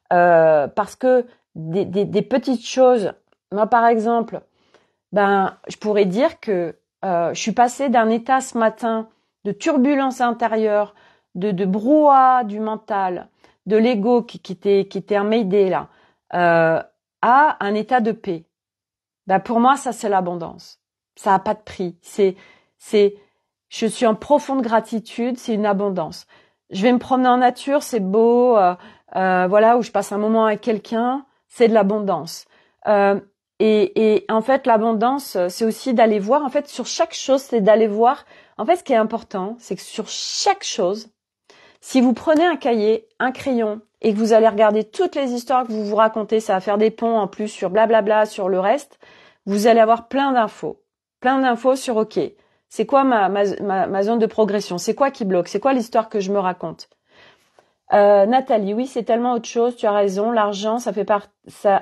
parce que des petites choses, moi par exemple, je pourrais dire que je suis passée d'un état ce matin de turbulence intérieure, de brouhaha du mental, de l'ego qui était un mayday là, à un état de paix. Pour moi, ça c'est l'abondance. Ça a pas de prix. Je suis en profonde gratitude. C'est une abondance. Je vais me promener en nature, c'est beau. Voilà, où je passe un moment avec quelqu'un, c'est de l'abondance. Et en fait, l'abondance, c'est aussi d'aller voir. En fait, sur chaque chose, c'est d'aller voir. En fait, ce qui est important, c'est que sur chaque chose, si vous prenez un cahier, un crayon, et que vous allez regarder toutes les histoires que vous vous racontez, ça va faire des ponts en plus sur blablabla, sur le reste, vous allez avoir plein d'infos sur OK. C'est quoi ma zone de progression? C'est quoi qui bloque? C'est quoi l'histoire que je me raconte? Nathalie, oui, c'est tellement autre chose, tu as raison, l'argent, ça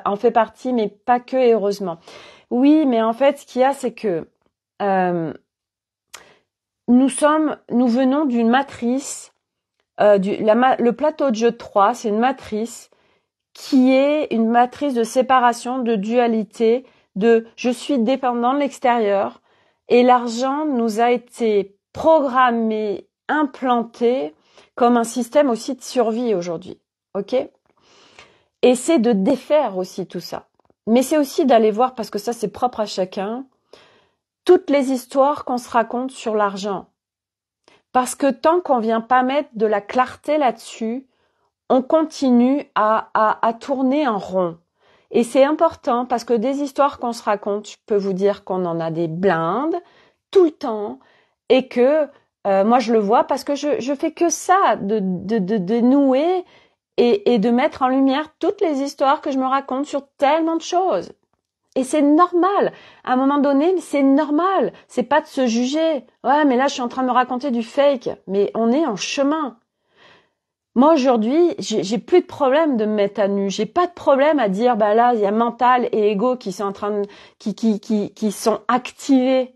en fait partie, mais pas que, et heureusement. Oui, mais en fait, ce qu'il y a, c'est que nous venons d'une matrice, le plateau de jeu de 3, c'est une matrice qui est une matrice de séparation, de dualité, de je suis dépendant de l'extérieur, et l'argent nous a été programmé, implanté comme un système aussi de survie aujourd'hui, ok? Et c'est de défaire aussi tout ça. Mais c'est aussi d'aller voir, parce que ça c'est propre à chacun, toutes les histoires qu'on se raconte sur l'argent. Parce que tant qu'on vient pas mettre de la clarté là-dessus, on continue à tourner en rond. Et c'est important parce que des histoires qu'on se raconte, je peux vous dire qu'on en a des blindes tout le temps et que moi je le vois parce que je fais que ça, de nouer et de mettre en lumière toutes les histoires que je me raconte sur tellement de choses. Et c'est normal. À un moment donné, c'est normal. C'est pas de se juger. Ouais, mais là, je suis en train de me raconter du fake. Mais on est en chemin. Moi, aujourd'hui, j'ai plus de problème de me mettre à nu. J'ai pas de problème à dire, bah là, il y a mental et ego qui sont en train de, qui sont activés.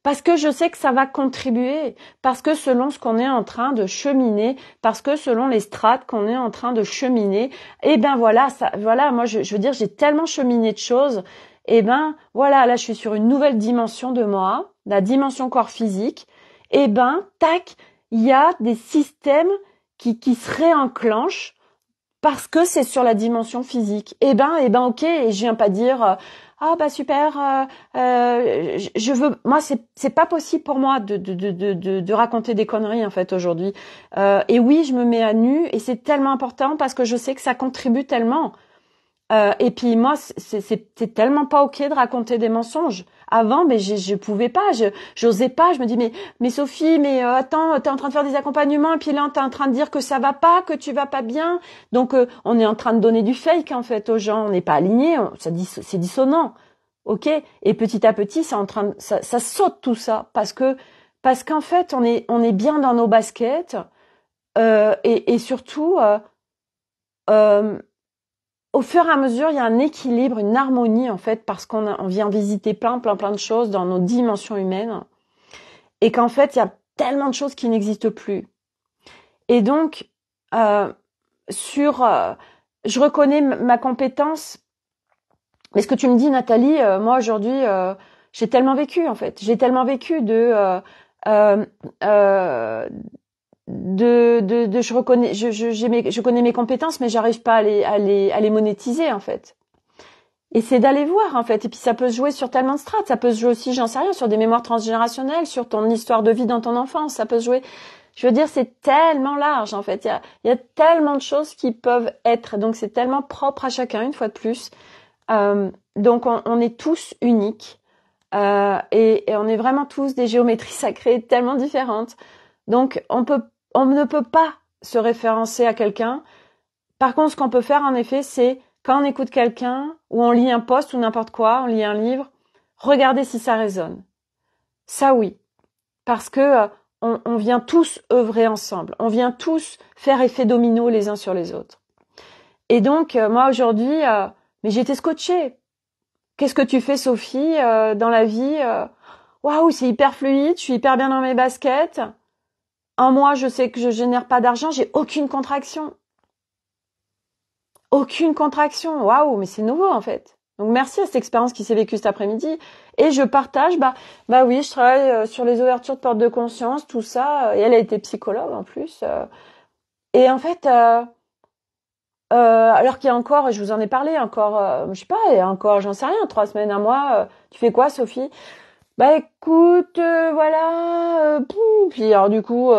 Parce que je sais que ça va contribuer, parce que selon ce qu'on est en train de cheminer, parce que selon les strates qu'on est en train de cheminer, eh ben voilà, moi je veux dire, j'ai tellement cheminé de choses, eh ben voilà, là je suis sur une nouvelle dimension de moi, la dimension corps physique, eh ben tac, il y a des systèmes qui se réenclenchent parce que c'est sur la dimension physique. Eh ben ok, et je viens pas dire ah bah super, je veux. Moi c'est pas possible pour moi de raconter des conneries en fait aujourd'hui. Et oui, je me mets à nu et c'est tellement important parce que je sais que ça contribue tellement. Et puis moi c'est tellement pas ok de raconter des mensonges. Avant, mais je pouvais pas, j'osais pas. Je me dis mais Sophie, mais attends, t'es en train de faire des accompagnements et puis là t'es en train de dire que ça va pas, que tu vas pas bien. Donc on est en train de donner du fake en fait aux gens. On n'est pas alignés, c'est dissonant, ok. Et petit à petit, ça saute tout ça parce qu'en fait on est bien dans nos baskets et surtout au fur et à mesure, il y a un équilibre, une harmonie en fait, parce on vient visiter plein de choses dans nos dimensions humaines, et qu'en fait, il y a tellement de choses qui n'existent plus. Et donc, je reconnais ma compétence. Mais ce que tu me dis, Nathalie, moi aujourd'hui, j'ai tellement vécu en fait, j'ai tellement vécu je connais mes compétences, mais j'arrive pas à les monétiser en fait. Et c'est d'aller voir en fait. Et puis ça peut se jouer sur tellement de strates. Ça peut se jouer aussi, j'en sais rien, sur des mémoires transgénérationnelles, sur ton histoire de vie dans ton enfance. Ça peut se jouer. Je veux dire, c'est tellement large en fait. Il y a tellement de choses qui peuvent être. Donc c'est tellement propre à chacun, une fois de plus. Donc on est tous uniques et on est vraiment tous des géométries sacrées tellement différentes. Donc on ne peut pas se référencer à quelqu'un. Par contre, ce qu'on peut faire en effet, c'est quand on écoute quelqu'un ou on lit un post ou n'importe quoi, on lit un livre, regardez si ça résonne. Ça oui, parce que on vient tous œuvrer ensemble, on vient tous faire effet domino les uns sur les autres. Et donc moi aujourd'hui, mais j'ai été scotchée. Qu'est-ce que tu fais, Sophie, dans la vie? Waouh, c'est hyper fluide, je suis hyper bien dans mes baskets. Un mois, je sais que je génère pas d'argent, j'ai aucune contraction. Aucune contraction. Waouh, mais c'est nouveau en fait. Donc merci à cette expérience qui s'est vécue cet après-midi. Et je partage, bah oui, je travaille sur les ouvertures de portes de conscience, tout ça. Et elle a été psychologue en plus. Et en fait, alors qu'il y a encore, je vous en ai parlé encore, je sais pas, il y a encore, j'en sais rien, 3 semaines, un mois. Tu fais quoi, Sophie? Bah écoute, voilà. Puis alors du coup,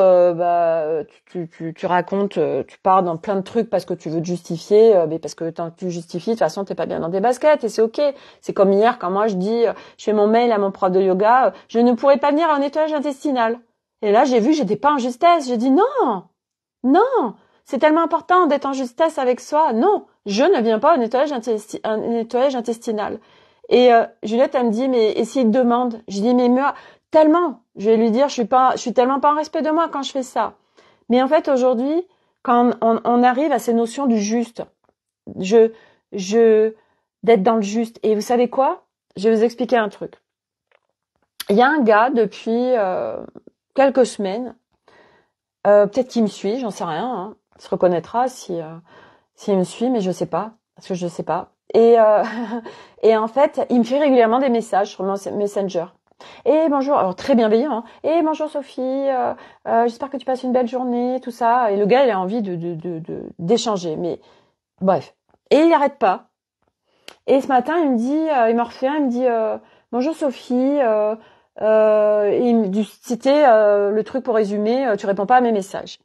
tu racontes, tu pars dans plein de trucs parce que tu veux te justifier, mais parce que tant que tu justifies, de toute façon, t'es pas bien dans tes baskets et c'est ok. C'est comme hier quand moi je dis, je fais mon mail à mon prof de yoga, je ne pourrais pas venir à un nettoyage intestinal. Et là j'ai vu, j'étais pas en justesse. J'ai dit non, c'est tellement important d'être en justesse avec soi. Non, je ne viens pas au nettoyage intestinal. Et Juliette, elle me dit, mais et s'il te demande? Je dis, mais moi, tellement. Je vais lui dire, je suis tellement pas en respect de moi quand je fais ça. Mais en fait, aujourd'hui, quand on arrive à ces notions du juste, d'être dans le juste. Et vous savez quoi? Je vais vous expliquer un truc. Il y a un gars depuis quelques semaines, peut-être qu'il me suit, j'en sais rien. Hein. Il se reconnaîtra s'il me suit, mais je sais pas, parce que je sais pas. Et en fait, il me fait régulièrement des messages sur mon Messenger. Et bonjour, alors très bienveillant. Hein. Et bonjour Sophie, j'espère que tu passes une belle journée, tout ça. Et le gars, il a envie d'échanger, mais bref. Et il n'arrête pas. Et ce matin, il me dit, il me refait un, il me dit, bonjour Sophie, c'était le truc pour résumer, tu réponds pas à mes messages.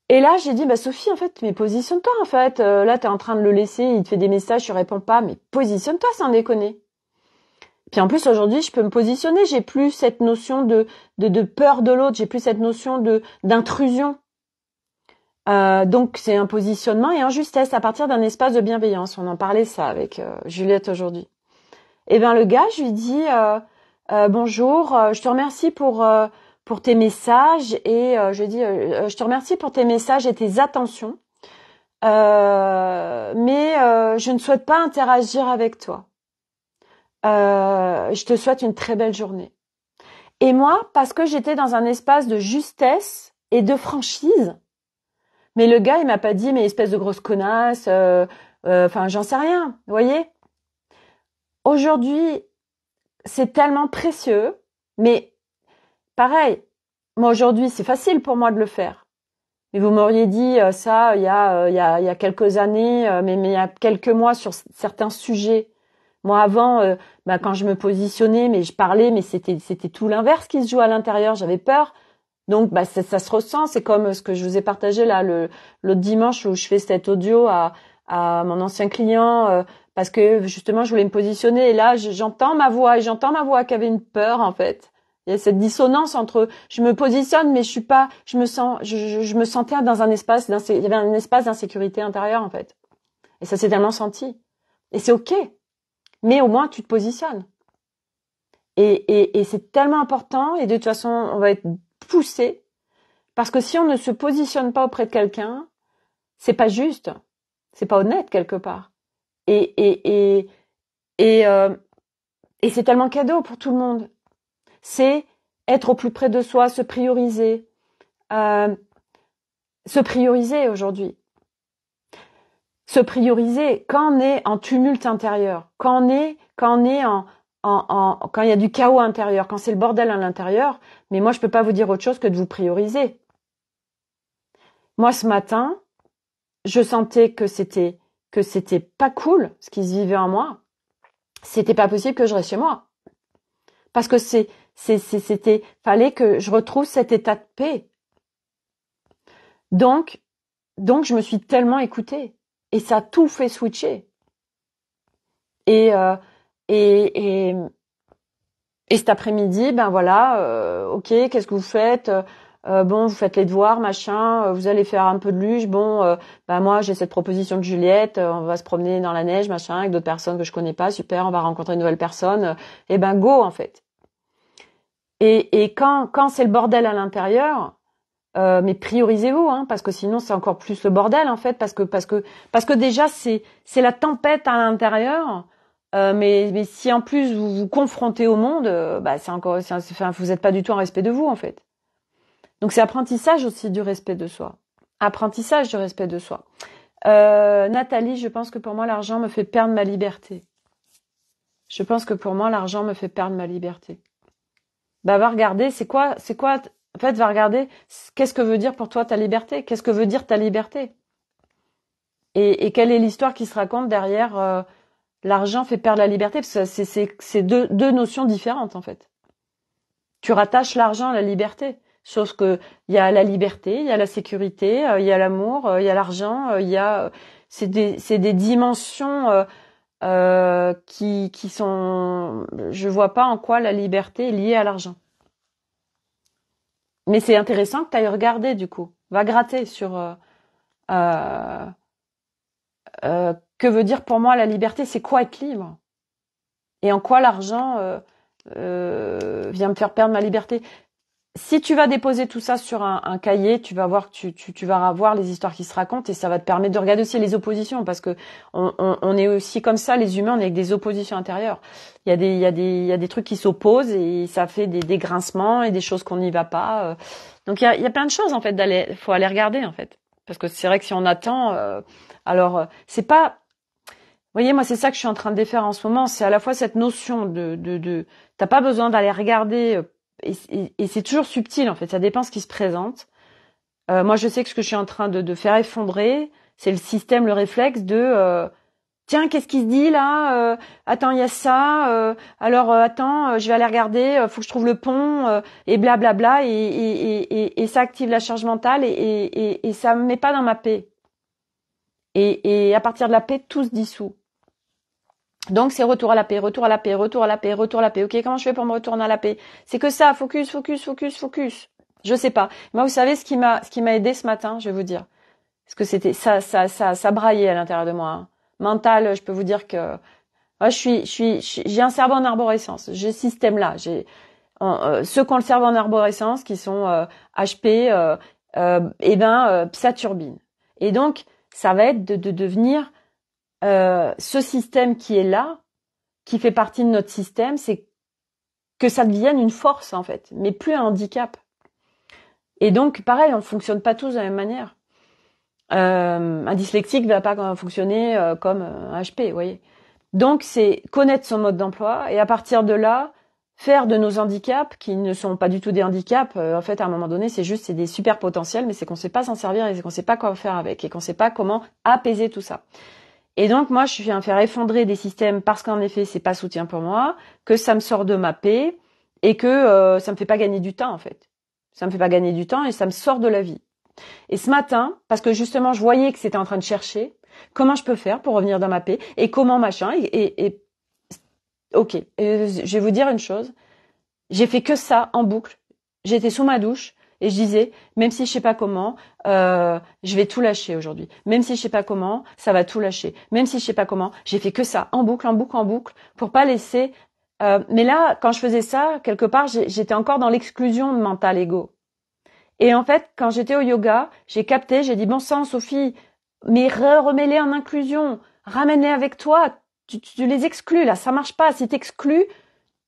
Et là, j'ai dit, bah Sophie, en fait, mais positionne-toi, en fait. Là, t'es en train de le laisser, il te fait des messages, tu réponds pas, mais positionne-toi, sans déconner. Puis en plus, aujourd'hui, je peux me positionner, j'ai plus cette notion de peur de l'autre, j'ai plus cette notion d'intrusion. Donc, c'est un positionnement et un justesse à partir d'un espace de bienveillance. On en parlait ça avec Juliette aujourd'hui. Et ben le gars, je lui dis, bonjour, je te remercie pour tes messages et je dis je te remercie pour tes messages et tes attentions, mais je ne souhaite pas interagir avec toi. Je te souhaite une très belle journée. Et moi, parce que j'étais dans un espace de justesse et de franchise, mais le gars, il m'a pas dit mais espèce de grosse connasse, enfin j'en sais rien, vous voyez. Aujourd'hui, c'est tellement précieux, mais pareil, moi aujourd'hui, c'est facile pour moi de le faire. Mais vous m'auriez dit ça il y a quelques années, mais il y a quelques mois sur certains sujets. Moi avant, quand je me positionnais, mais je parlais, mais c'était tout l'inverse qui se joue à l'intérieur. J'avais peur. Donc ça se ressent. C'est comme ce que je vous ai partagé là l'autre dimanche où je fais cet audio à mon ancien client parce que justement je voulais me positionner et là j'entends ma voix et j'entends ma voix qui avait une peur en fait. Il y a cette dissonance entre je me positionne mais je suis pas, je me sentais dans un espace il y avait un espace d'insécurité intérieure en fait. Et ça s'est tellement senti. Et c'est OK. Mais au moins tu te positionnes. Et c'est tellement important et de toute façon on va être poussé parce que si on ne se positionne pas auprès de quelqu'un, c'est pas juste, c'est pas honnête quelque part. Et c'est tellement cadeau pour tout le monde. C'est être au plus près de soi, se prioriser aujourd'hui. Se prioriser quand on est en tumulte intérieur, quand il y a du chaos intérieur, quand c'est le bordel à l'intérieur, mais moi je peux pas vous dire autre chose que de vous prioriser. Moi ce matin, je sentais que c'était pas cool ce qui se vivait en moi. C'était pas possible que je reste chez moi. Parce que fallait que je retrouve cet état de paix. Donc je me suis tellement écoutée. Et ça a tout fait switcher. Et cet après-midi, ben voilà, ok, qu'est-ce que vous faites? Bon, vous faites les devoirs, machin, vous allez faire un peu de luge. Bon, moi j'ai cette proposition de Juliette, on va se promener dans la neige, machin, avec d'autres personnes que je connais pas, super, on va rencontrer une nouvelle personne. Et ben go en fait. Et quand c'est le bordel à l'intérieur, mais priorisez-vous, hein, parce que sinon c'est encore plus le bordel en fait, parce que déjà c'est la tempête à l'intérieur. Mais si en plus vous vous confrontez au monde, vous n'êtes pas du tout en respect de vous en fait. Donc c'est apprentissage aussi du respect de soi. Apprentissage du respect de soi. Nathalie, je pense que pour moi l'argent me fait perdre ma liberté. Je pense que pour moi l'argent me fait perdre ma liberté. Va regarder, c'est quoi, en fait, va regarder qu'est-ce que veut dire pour toi ta liberté. Qu'est-ce que veut dire ta liberté? Et quelle est l'histoire qui se raconte derrière l'argent fait perdre la liberté? Parce que c'est deux notions différentes en fait. Tu rattaches l'argent à la liberté. Sauf que il y a la liberté, il y a la sécurité, il y a l'amour, il y a l'argent, c'est des dimensions qui sont. Je vois pas en quoi la liberté est liée à l'argent. Mais c'est intéressant que tu ailles regarder du coup. Va gratter sur que veut dire pour moi la liberté, c'est quoi être libre? Et en quoi l'argent vient me faire perdre ma liberté? Si tu vas déposer tout ça sur un cahier, tu vas voir que tu vas voir les histoires qui se racontent et ça va te permettre de regarder aussi les oppositions parce que on est aussi comme ça, les humains, on est avec des oppositions intérieures. Il y a des trucs qui s'opposent et ça fait des grincements et des choses qu'on n'y va pas. Donc il y a plein de choses en fait faut aller regarder en fait parce que c'est vrai que si on attend, c'est pas. Vous voyez, moi c'est ça que je suis en train de défaire en ce moment, c'est à la fois cette notion de t'as pas besoin d'aller regarder. Et c'est toujours subtil en fait, ça dépend ce qui se présente. Moi je sais que ce que je suis en train de faire effondrer, c'est le système, le réflexe de Tiens, qu'est-ce qui se dit là? Attends, il y a ça. Alors attends, je vais aller regarder. Faut que je trouve le pont et blablabla et ça active la charge mentale et ça me met pas dans ma paix. Et à partir de la paix, tout se dissout. Donc c'est retour à la paix, retour à la paix, retour à la paix, retour à la paix. Ok, comment je fais pour me retourner à la paix? C'est que ça, focus, focus, focus, focus. Je sais pas. Moi, vous savez ce qui m'a aidé ce matin, je vais vous dire. Parce que c'était ça braillait à l'intérieur de moi. Hein. Mental, je peux vous dire que moi, j'ai un cerveau en arborescence. J'ai ce système-là. Ceux qui ont le cerveau en arborescence, qui sont HP, ça turbine. Et donc, ça va être de devenir ce système qui est là, qui fait partie de notre système, c'est que ça devienne une force en fait, mais plus un handicap. Et donc, pareil, on ne fonctionne pas tous de la même manière. Un dyslexique ne va pas fonctionner comme un HP, vous voyez. Donc, c'est connaître son mode d'emploi et à partir de là, faire de nos handicaps, qui ne sont pas du tout des handicaps, en fait, à un moment donné, c'est des super potentiels, mais c'est qu'on ne sait pas s'en servir et qu'on ne sait pas quoi faire avec et qu'on ne sait pas comment apaiser tout ça. Et donc, moi, je viens faire effondrer des systèmes parce qu'en effet, c'est pas soutien pour moi, que ça me sort de ma paix et que ça me fait pas gagner du temps, en fait. Ça me fait pas gagner du temps et ça me sort de la vie. Et ce matin, parce que justement, je voyais que c'était en train de chercher comment je peux faire pour revenir dans ma paix et comment machin ok. Je vais vous dire une chose. J'ai fait que ça en boucle. J'étais sous ma douche et je disais, même si je sais pas comment, je vais tout lâcher aujourd'hui. Même si je sais pas comment, ça va tout lâcher. Même si je sais pas comment, j'ai fait que ça en boucle, en boucle, en boucle, pour pas laisser. Mais là, quand je faisais ça, quelque part, j'étais encore dans l'exclusion de mental ego. Et en fait, quand j'étais au yoga, j'ai capté, j'ai dit, bon sang, Sophie, mais remets-les en inclusion, ramène-les avec toi, tu les exclus, là, ça marche pas. Si t'exclus,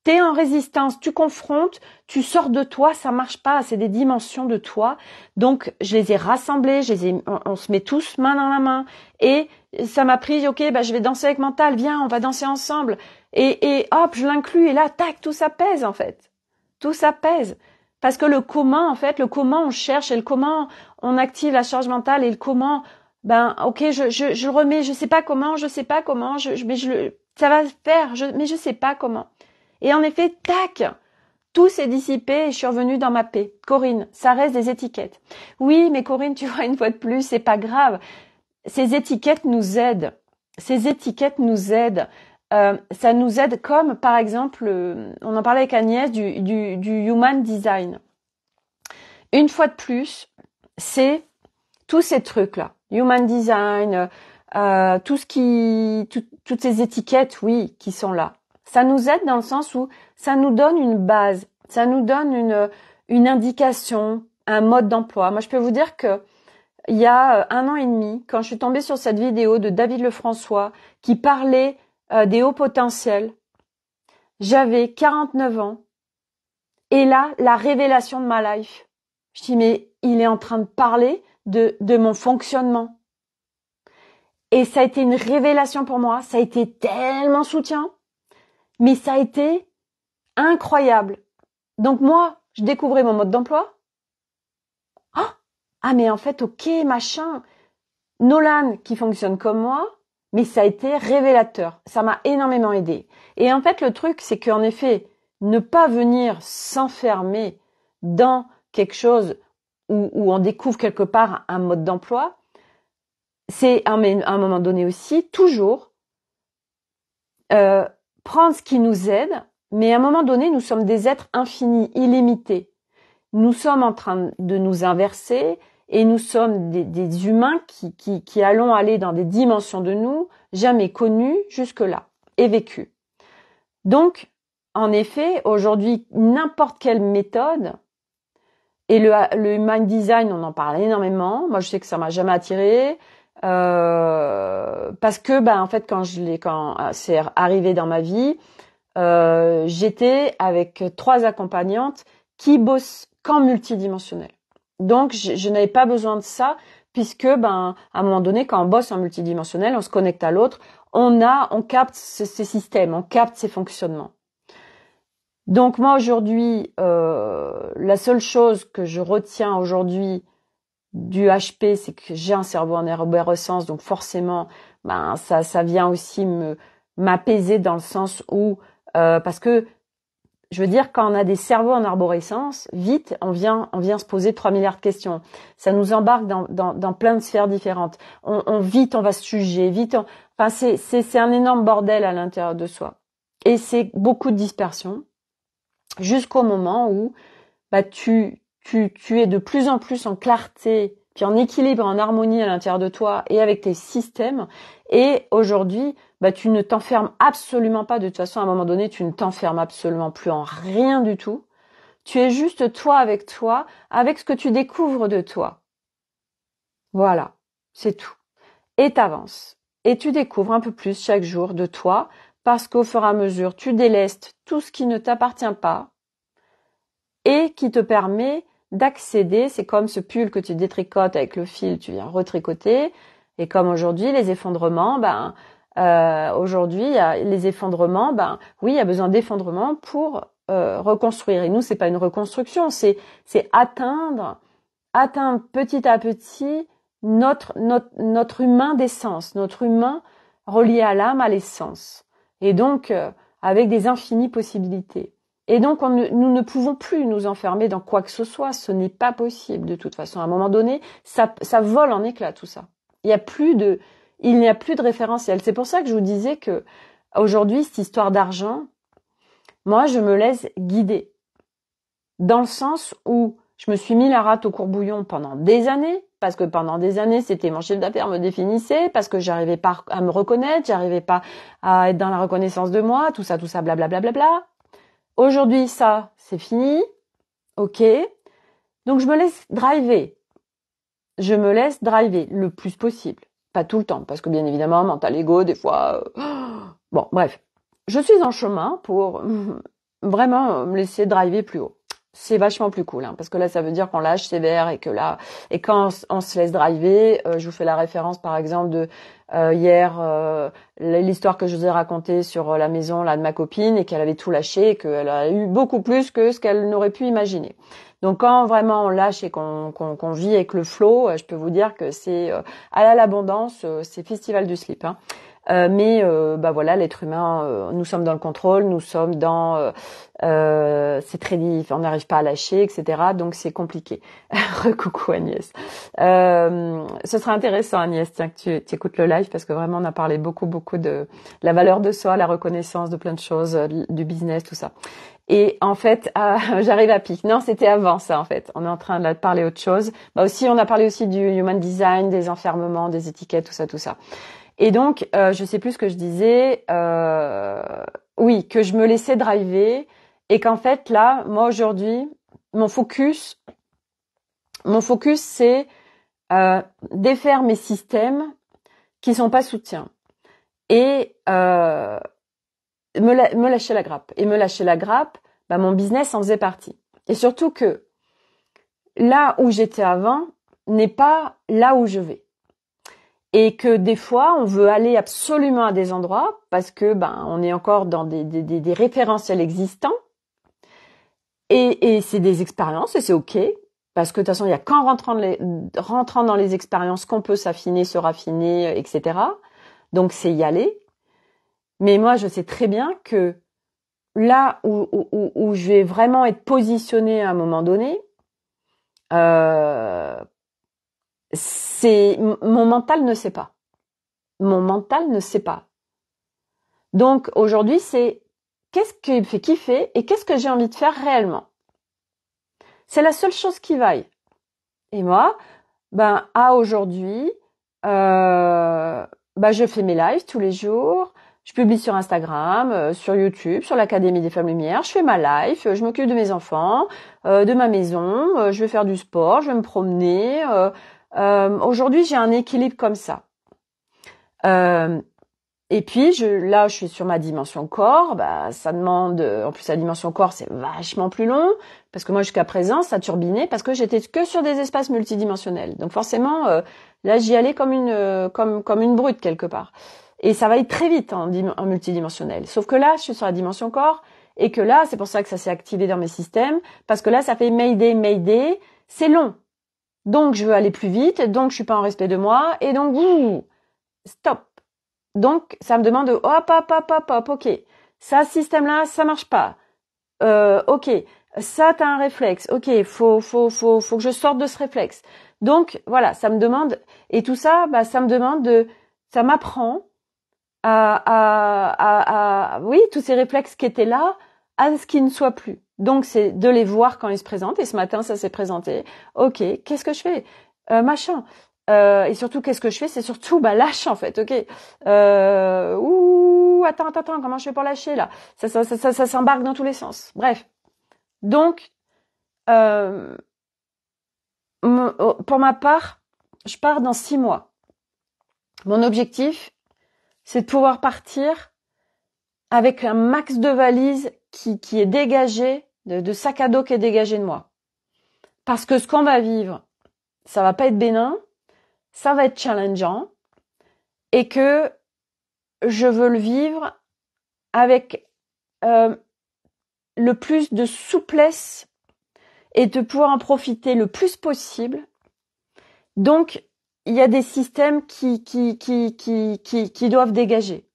t'es en résistance, tu confrontes, tu sors de toi, ça marche pas, c'est des dimensions de toi. Donc, je les ai rassemblés, on se met tous main dans la main. Et ça m'a pris, ok, je vais danser avec mental, viens, on va danser ensemble. Et hop, je l'inclus, et là, tac, tout ça pèse, en fait. Tout ça pèse. Parce que le comment, en fait, le comment on cherche et le comment on active la charge mentale et le comment, ok, je le remets, je sais pas comment, ça va se faire, mais je sais pas comment. Et en effet, tac, tout s'est dissipé et je suis revenue dans ma paix. Corinne, ça reste des étiquettes. Oui, mais Corinne, tu vois, une fois de plus, c'est pas grave. Ces étiquettes nous aident. Ces étiquettes nous aident. Ça nous aide comme, par exemple, on en parlait avec Agnès, du human design. Une fois de plus, c'est tous ces trucs-là. Human design, toutes ces étiquettes, oui, qui sont là. Ça nous aide dans le sens où ça nous donne une base, ça nous donne une indication, un mode d'emploi. Moi, je peux vous dire que il y a 1 an et demi, quand je suis tombée sur cette vidéo de David Lefrançois qui parlait des hauts potentiels, j'avais 49 ans. Et là, la révélation de ma life. Je dis, mais il est en train de parler de mon fonctionnement. Et ça a été une révélation pour moi. Ça a été tellement soutien. Mais ça a été incroyable. Donc moi, je découvrais mon mode d'emploi. Ah, mais en fait, ok, machin. Nolan qui fonctionne comme moi, mais ça a été révélateur. Ça m'a énormément aidé. Et en fait, le truc, c'est qu'en effet, ne pas venir s'enfermer dans quelque chose où on découvre quelque part un mode d'emploi, c'est à un moment donné aussi, toujours, prendre ce qui nous aide, mais à un moment donné, nous sommes des êtres infinis, illimités. Nous sommes en train de nous inverser et nous sommes des humains qui allons aller dans des dimensions de nous jamais connues jusque-là et vécues. Donc, en effet, aujourd'hui, n'importe quelle méthode, et le Human Design, on en parle énormément. Moi, je sais que ça m'a jamais attiré. Parce que en fait quand c'est arrivé dans ma vie, j'étais avec 3 accompagnantes qui bossent qu'en multidimensionnel. Donc je n'avais pas besoin de ça puisque à un moment donné quand on bosse en multidimensionnel, on se connecte à l'autre, on capte ces systèmes, on capte ces fonctionnements. Donc moi aujourd'hui, la seule chose que je retiens aujourd'hui du HP, c'est que j'ai un cerveau en arborescence, donc forcément, ben ça vient aussi m'apaiser dans le sens où parce que je veux dire, quand on a des cerveaux en arborescence, vite, on vient se poser 3 milliards de questions. Ça nous embarque dans plein de sphères différentes. Vite, on va se juger, enfin, c'est un énorme bordel à l'intérieur de soi. Et c'est beaucoup de dispersion jusqu'au moment où, bah, tu es de plus en plus en clarté, puis en équilibre, en harmonie à l'intérieur de toi et avec tes systèmes. Et aujourd'hui, bah, tu ne t'enfermes absolument pas. De toute façon, à un moment donné, tu ne t'enfermes absolument plus en rien du tout. Tu es juste toi, avec ce que tu découvres de toi. Voilà, c'est tout. Et t'avances. Et tu découvres un peu plus chaque jour de toi, parce qu'au fur et à mesure, tu délestes tout ce qui ne t'appartient pas et qui te permet d'accéder. C'est comme ce pull que tu détricotes avec le fil, tu viens retricoter. Et comme aujourd'hui, les effondrements, aujourd'hui, les effondrements, oui, il y a besoin d'effondrements pour reconstruire. Et nous, c'est pas une reconstruction, c'est atteindre petit à petit notre humain d'essence, notre humain relié à l'âme, à l'essence. Et donc, avec des infinies possibilités. Et donc, nous ne pouvons plus nous enfermer dans quoi que ce soit. Ce n'est pas possible, de toute façon. À un moment donné, ça vole en éclats, tout ça. Il n'y a plus de référentiel. C'est pour ça que je vous disais que, aujourd'hui, cette histoire d'argent, moi, je me laisse guider. Dans le sens où je me suis mis la rate au courbouillon pendant des années, parce que pendant des années, c'était mon chiffre d'affaires me définissait, parce que j'arrivais pas à me reconnaître, j'arrivais pas à être dans la reconnaissance de moi, tout ça, blablabla. Bla, bla, bla. Aujourd'hui, ça, c'est fini. Ok. Donc, je me laisse driver. Je me laisse driver le plus possible. Pas tout le temps, parce que bien évidemment, mental ego, des fois... Bon, bref. Je suis en chemin pour vraiment me laisser driver plus haut. C'est vachement plus cool, hein, parce que là, ça veut dire qu'on lâche sévère et que là, et quand on se laisse driver, je vous fais la référence, par exemple, de hier, l'histoire que je vous ai racontée sur la maison là de ma copine et qu'elle avait tout lâché et qu'elle a eu beaucoup plus que ce qu'elle n'aurait pu imaginer. Donc, quand vraiment on lâche et qu'on vit avec le flow, je peux vous dire que c'est à l'abondance, c'est festival du slip, hein. Mais voilà, l'être humain, nous sommes dans le contrôle, nous sommes dans c'est très difficile, on n'arrive pas à lâcher, etc. Donc c'est compliqué. Recoucou Agnès. Ce serait intéressant Agnès, tiens, que tu écoutes le live parce que vraiment on a parlé beaucoup de la valeur de soi, la reconnaissance de plein de choses, du business, tout ça. Et en fait, j'arrive à pic. Non, c'était avant ça en fait. On est en train de parler autre chose. Aussi, on a parlé aussi du human design, des enfermements, des étiquettes, tout ça. Et donc, je sais plus ce que je disais. Oui, que je me laissais driver et qu'en fait là, moi aujourd'hui, mon focus, c'est défaire mes systèmes qui sont pas soutiens et me lâcher la grappe. Et me lâcher la grappe, mon business en faisait partie. Et surtout que là où j'étais avant n'est pas là où je vais. Et que des fois, on veut aller absolument à des endroits parce que on est encore dans des référentiels existants. Et c'est des expériences et c'est ok. Parce que de toute façon, il y a qu'en rentrant dans les expériences qu'on peut s'affiner, se raffiner, etc. Donc c'est y aller. Mais moi, je sais très bien que là où je vais vraiment être positionnée à un moment donné, c'est mon mental ne sait pas. Mon mental ne sait pas. Donc aujourd'hui, c'est qu'est-ce qui me fait kiffer et qu'est-ce que j'ai envie de faire réellement. C'est la seule chose qui vaille. Et moi, à aujourd'hui, je fais mes lives tous les jours. Je publie sur Instagram, sur YouTube, sur l'Académie des Femmes Lumière. Je fais ma life, je m'occupe de mes enfants, de ma maison. Je vais faire du sport, je vais me promener. Aujourd'hui, j'ai un équilibre comme ça. Et puis, je suis sur ma dimension corps. Ça demande, en plus la dimension corps, c'est vachement plus long parce que moi jusqu'à présent, ça turbinait parce que j'étais que sur des espaces multidimensionnels. Donc forcément, là, j'y allais comme une brute quelque part. Et ça va être très vite en multidimensionnel. Sauf que là, je suis sur la dimension corps et que là, c'est pour ça que ça s'est activé dans mes systèmes parce que là, ça fait Mayday, c'est long. Donc, je veux aller plus vite, donc je suis pas en respect de moi et donc, stop. Donc, ça me demande de hop, ok. Ça, ce système-là, ça marche pas. Ok. Ça, t'as un réflexe. Ok, faut que je sorte de ce réflexe. Donc, voilà, ça me demande, et tout ça, ça me demande ça m'apprend oui, tous ces réflexes qui étaient là, à ce qu'ils ne soient plus. Donc, c'est de les voir quand ils se présentent. Et ce matin, ça s'est présenté. Ok, qu'est-ce que je fais? Machin. Et surtout, qu'est-ce que je fais? C'est surtout, lâche, en fait. Ok. Attends, comment je fais pour lâcher, là? Ça s'embarque dans tous les sens. Bref. Donc, pour ma part, je pars dans 6 mois. Mon objectif, c'est de pouvoir partir avec un max de valises qui est dégagé, de sac à dos qui est dégagé de moi. Parce que ce qu'on va vivre, ça va pas être bénin, ça va être challengeant, et que je veux le vivre avec le plus de souplesse et de pouvoir en profiter le plus possible. Donc, il y a des systèmes qui doivent dégager.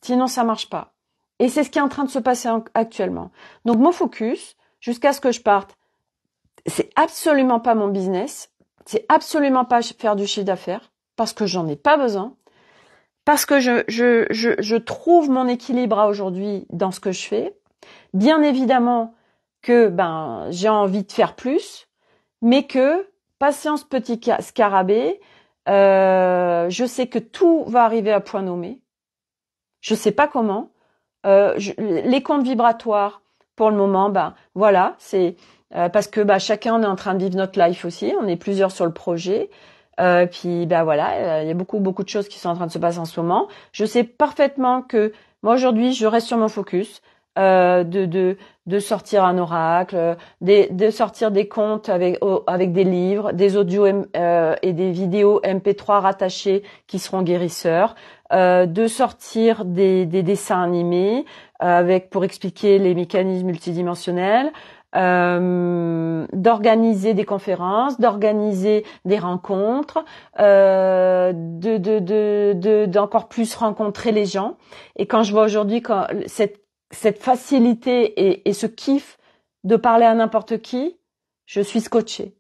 Sinon, ça marche pas. Et c'est ce qui est en train de se passer actuellement. Donc, mon focus, jusqu'à ce que je parte, c'est absolument pas mon business. C'est absolument pas faire du chiffre d'affaires. Parce que j'en ai pas besoin. Parce que je trouve mon équilibre aujourd'hui dans ce que je fais. Bien évidemment que, j'ai envie de faire plus. Mais que, patience petit scarabée, je sais que tout va arriver à point nommé. Je sais pas comment. Les comptes vibratoires, pour le moment, voilà, c'est parce que chacun est en train de vivre notre life aussi. On est plusieurs sur le projet. Puis voilà, il y a beaucoup de choses qui sont en train de se passer en ce moment. Je sais parfaitement que moi aujourd'hui, je reste sur mon focus. De sortir un oracle, de sortir des comptes avec des livres, des audios et des vidéos MP3 rattachés qui seront guérisseurs, de sortir des dessins animés pour expliquer les mécanismes multidimensionnels, d'organiser des conférences, d'organiser des rencontres, d'encore plus rencontrer les gens. Et quand je vois aujourd'hui cette facilité et ce kiff de parler à n'importe qui, je suis scotchée.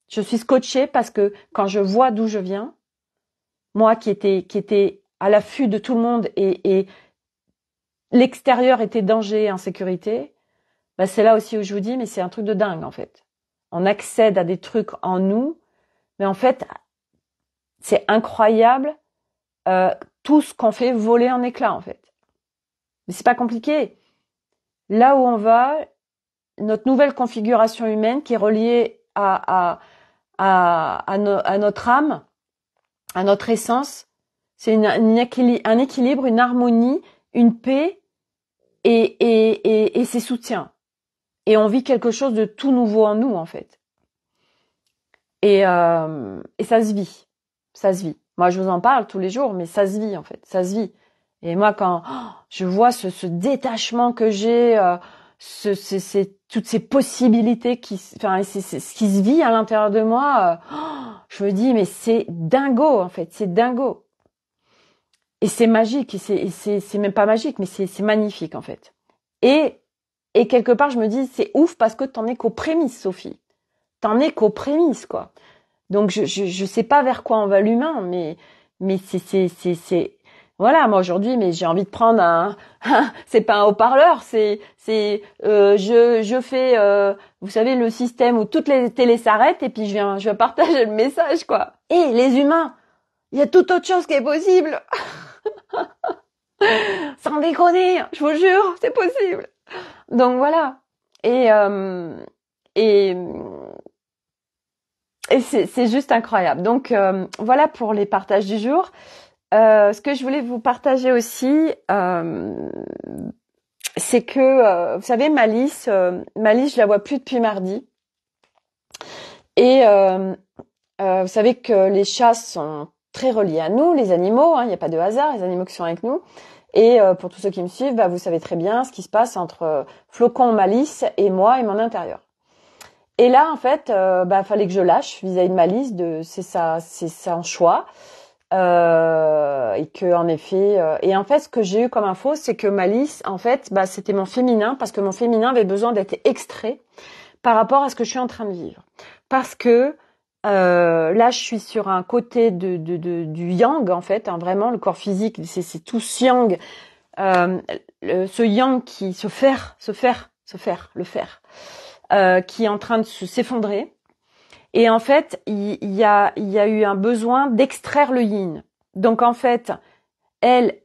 Je suis scotchée parce que quand je vois d'où je viens, moi qui était à l'affût de tout le monde et l'extérieur était danger et insécurité, c'est là aussi où je vous dis, mais c'est un truc de dingue en fait. On accède à des trucs en nous, mais en fait, c'est incroyable tout ce qu'on fait voler en éclats en fait. Mais c'est pas compliqué. Là où on va, notre nouvelle configuration humaine qui est reliée à notre âme, à notre essence, c'est un équilibre, une harmonie, une paix et ses soutiens. Et on vit quelque chose de tout nouveau en nous, en fait. Et ça se vit. Ça se vit. Moi, je vous en parle tous les jours, mais ça se vit, en fait. Ça se vit. Et moi, quand je vois ce détachement que j'ai, toutes ces possibilités c'est ce qui se vit à l'intérieur de moi, je me dis, mais c'est dingo, en fait. C'est dingo. Et c'est magique. Et c'est même pas magique, mais c'est magnifique, en fait. Et quelque part, je me dis, c'est ouf parce que t'en es qu'aux prémices, Sophie. T'en es qu'aux prémices, quoi. Donc, je sais pas vers quoi on va l'humain, mais c'est, voilà, moi aujourd'hui, mais j'ai envie de prendre c'est pas un haut-parleur, je fais, vous savez, le système où toutes les télés s'arrêtent et puis je vais partager le message, quoi. Et les humains, il y a toute autre chose qui est possible. Sans déconner, je vous jure, c'est possible. Donc voilà. Et c'est juste incroyable. Donc voilà pour les partages du jour. Ce que je voulais vous partager aussi, c'est que vous savez Malice, je la vois plus depuis mardi. Et vous savez que les chats sont très reliés à nous, les animaux. Il n'y a pas de hasard, les animaux qui sont avec nous. Et pour tous ceux qui me suivent, vous savez très bien ce qui se passe entre Flocon, Malice et moi et mon intérieur. Et là, en fait, fallait que je lâche vis-à-vis de Malice. C'est son choix. Et que en effet, et en fait, ce que j'ai eu comme info, c'est que Malice, en fait, bah, c'était mon féminin, parce que mon féminin avait besoin d'être extrait par rapport à ce que je suis en train de vivre. Parce que là, je suis sur un côté du yang, en fait, hein, vraiment, le corps physique, c'est tout ce yang, ce yang qui le fer, qui est en train de s'effondrer. Et en fait, il y a eu un besoin d'extraire le yin. Donc en fait, elle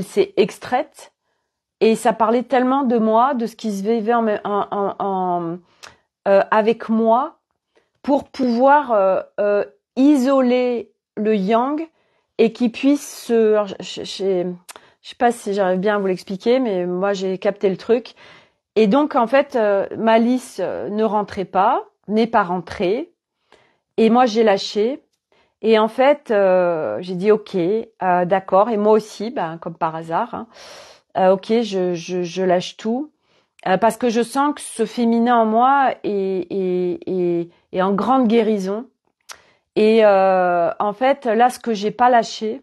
s'est extraite et ça parlait tellement de moi, de ce qui se vivait avec moi, pour pouvoir isoler le yang et qu'il puisse se... Alors, je sais pas si j'arrive bien à vous l'expliquer, mais moi j'ai capté le truc. Et donc en fait, Malice ne rentrait pas, n'est pas rentrée. Et moi, j'ai lâché. Et en fait, j'ai dit ok, d'accord. Et moi aussi, ben, comme par hasard, hein, ok, je lâche tout parce que je sens que ce féminin en moi est en grande guérison. Et en fait, là, ce que j'ai pas lâché,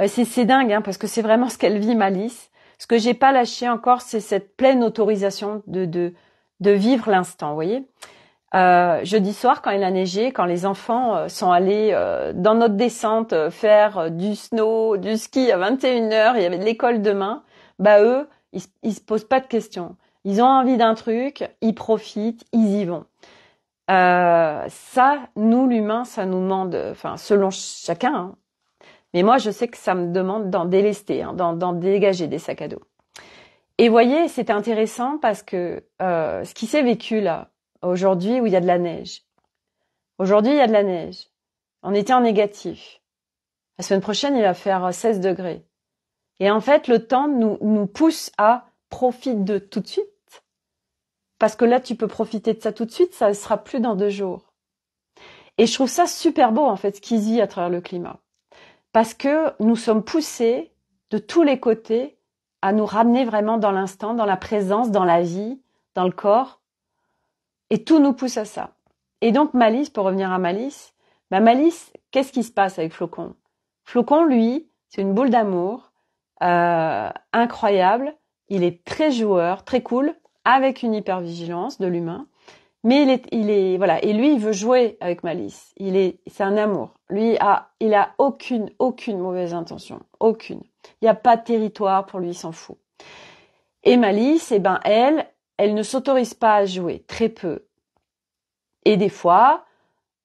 c'est dingue, hein, parce que c'est vraiment ce qu'elle vit, Malice. Ce que j'ai pas lâché encore, c'est cette pleine autorisation de vivre l'instant, vous voyez. Jeudi soir, quand il a neigé, quand les enfants sont allés dans notre descente faire du snow, du ski à 21h, il y avait de l'école demain, bah eux, ils se posent pas de questions. Ils ont envie d'un truc, ils profitent, ils y vont. Ça, nous l'humain, ça nous demande, enfin selon chacun, hein. Mais moi, je sais que ça me demande d'en délester, hein, d'en dégager des sacs à dos. Et voyez, c'était intéressant parce que ce qui s'est vécu là, aujourd'hui où il y a de la neige. Aujourd'hui, il y a de la neige. On était en négatif. La semaine prochaine, il va faire 16 degrés. Et en fait, le temps nous pousse à profiter de tout de suite. Parce que là, tu peux profiter de ça tout de suite, ça ne sera plus dans 2 jours. Et je trouve ça super beau, en fait, ce qui vit à travers le climat. Parce que nous sommes poussés de tous les côtés à nous ramener vraiment dans l'instant, dans la présence, dans la vie, dans le corps. Et tout nous pousse à ça. Et donc Malice, pour revenir à Malice, bah Malice, qu'est-ce qui se passe avec Flocon? Flocon, lui, c'est une boule d'amour, incroyable. Il est très joueur, très cool, avec une hypervigilance de l'humain. Mais il est, voilà. Et lui, il veut jouer avec Malice. C'est un amour. Lui, il a aucune mauvaise intention. Aucune. Il n'y a pas de territoire pour lui, il s'en fout. Et Malice, eh ben, elle ne s'autorise pas à jouer, très peu. Et des fois,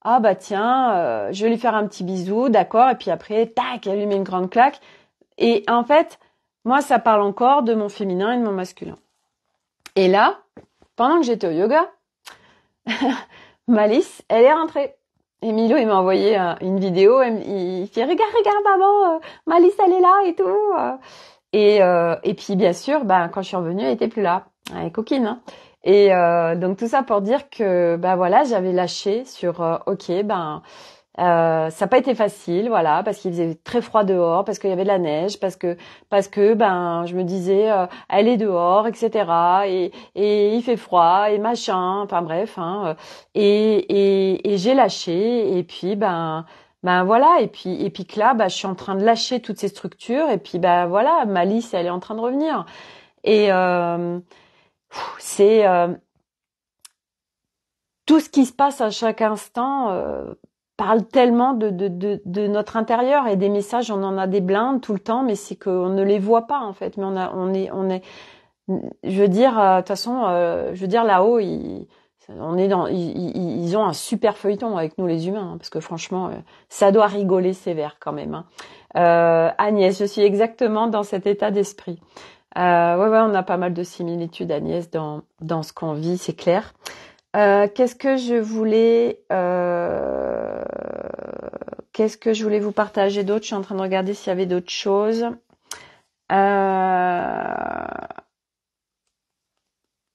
ah bah tiens, je vais lui faire un petit bisou, d'accord, et puis après, tac, elle lui met une grande claque. Et en fait, moi, ça parle encore de mon féminin et de mon masculin. Et là, pendant que j'étais au yoga, Malice, elle est rentrée. Et Milo, il m'a envoyé une vidéo, il fait « Regarde maman, Malice, elle est là et tout. » Et puis, bien sûr, ben, quand je suis revenue, elle était plus là. Elle est coquine, hein. Et donc, tout ça pour dire que, ben voilà, j'avais lâché sur ok, ben, ça n'a pas été facile, voilà, parce qu'il faisait très froid dehors, parce qu'il y avait de la neige, parce que ben je me disais elle est dehors, etc. Et il fait froid et machin, enfin bref, hein, et j'ai lâché et puis ben voilà et puis que là ben je suis en train de lâcher toutes ces structures et puis ben voilà Malice elle est en train de revenir et c'est tout ce qui se passe à chaque instant. Parle tellement de notre intérieur et des messages, on en a des blindes tout le temps, mais c'est qu'on ne les voit pas en fait. Mais on est, je veux dire, de toute façon, je veux dire là-haut, ils ont un super feuilleton avec nous les humains, hein, parce que franchement, ça doit rigoler sévère quand même. Hein. Agnès, je suis exactement dans cet état d'esprit. Ouais, on a pas mal de similitudes, Agnès, dans ce qu'on vit, c'est clair. Qu'est-ce que je voulais vous partager d'autre? Je suis en train de regarder s'il y avait d'autres choses.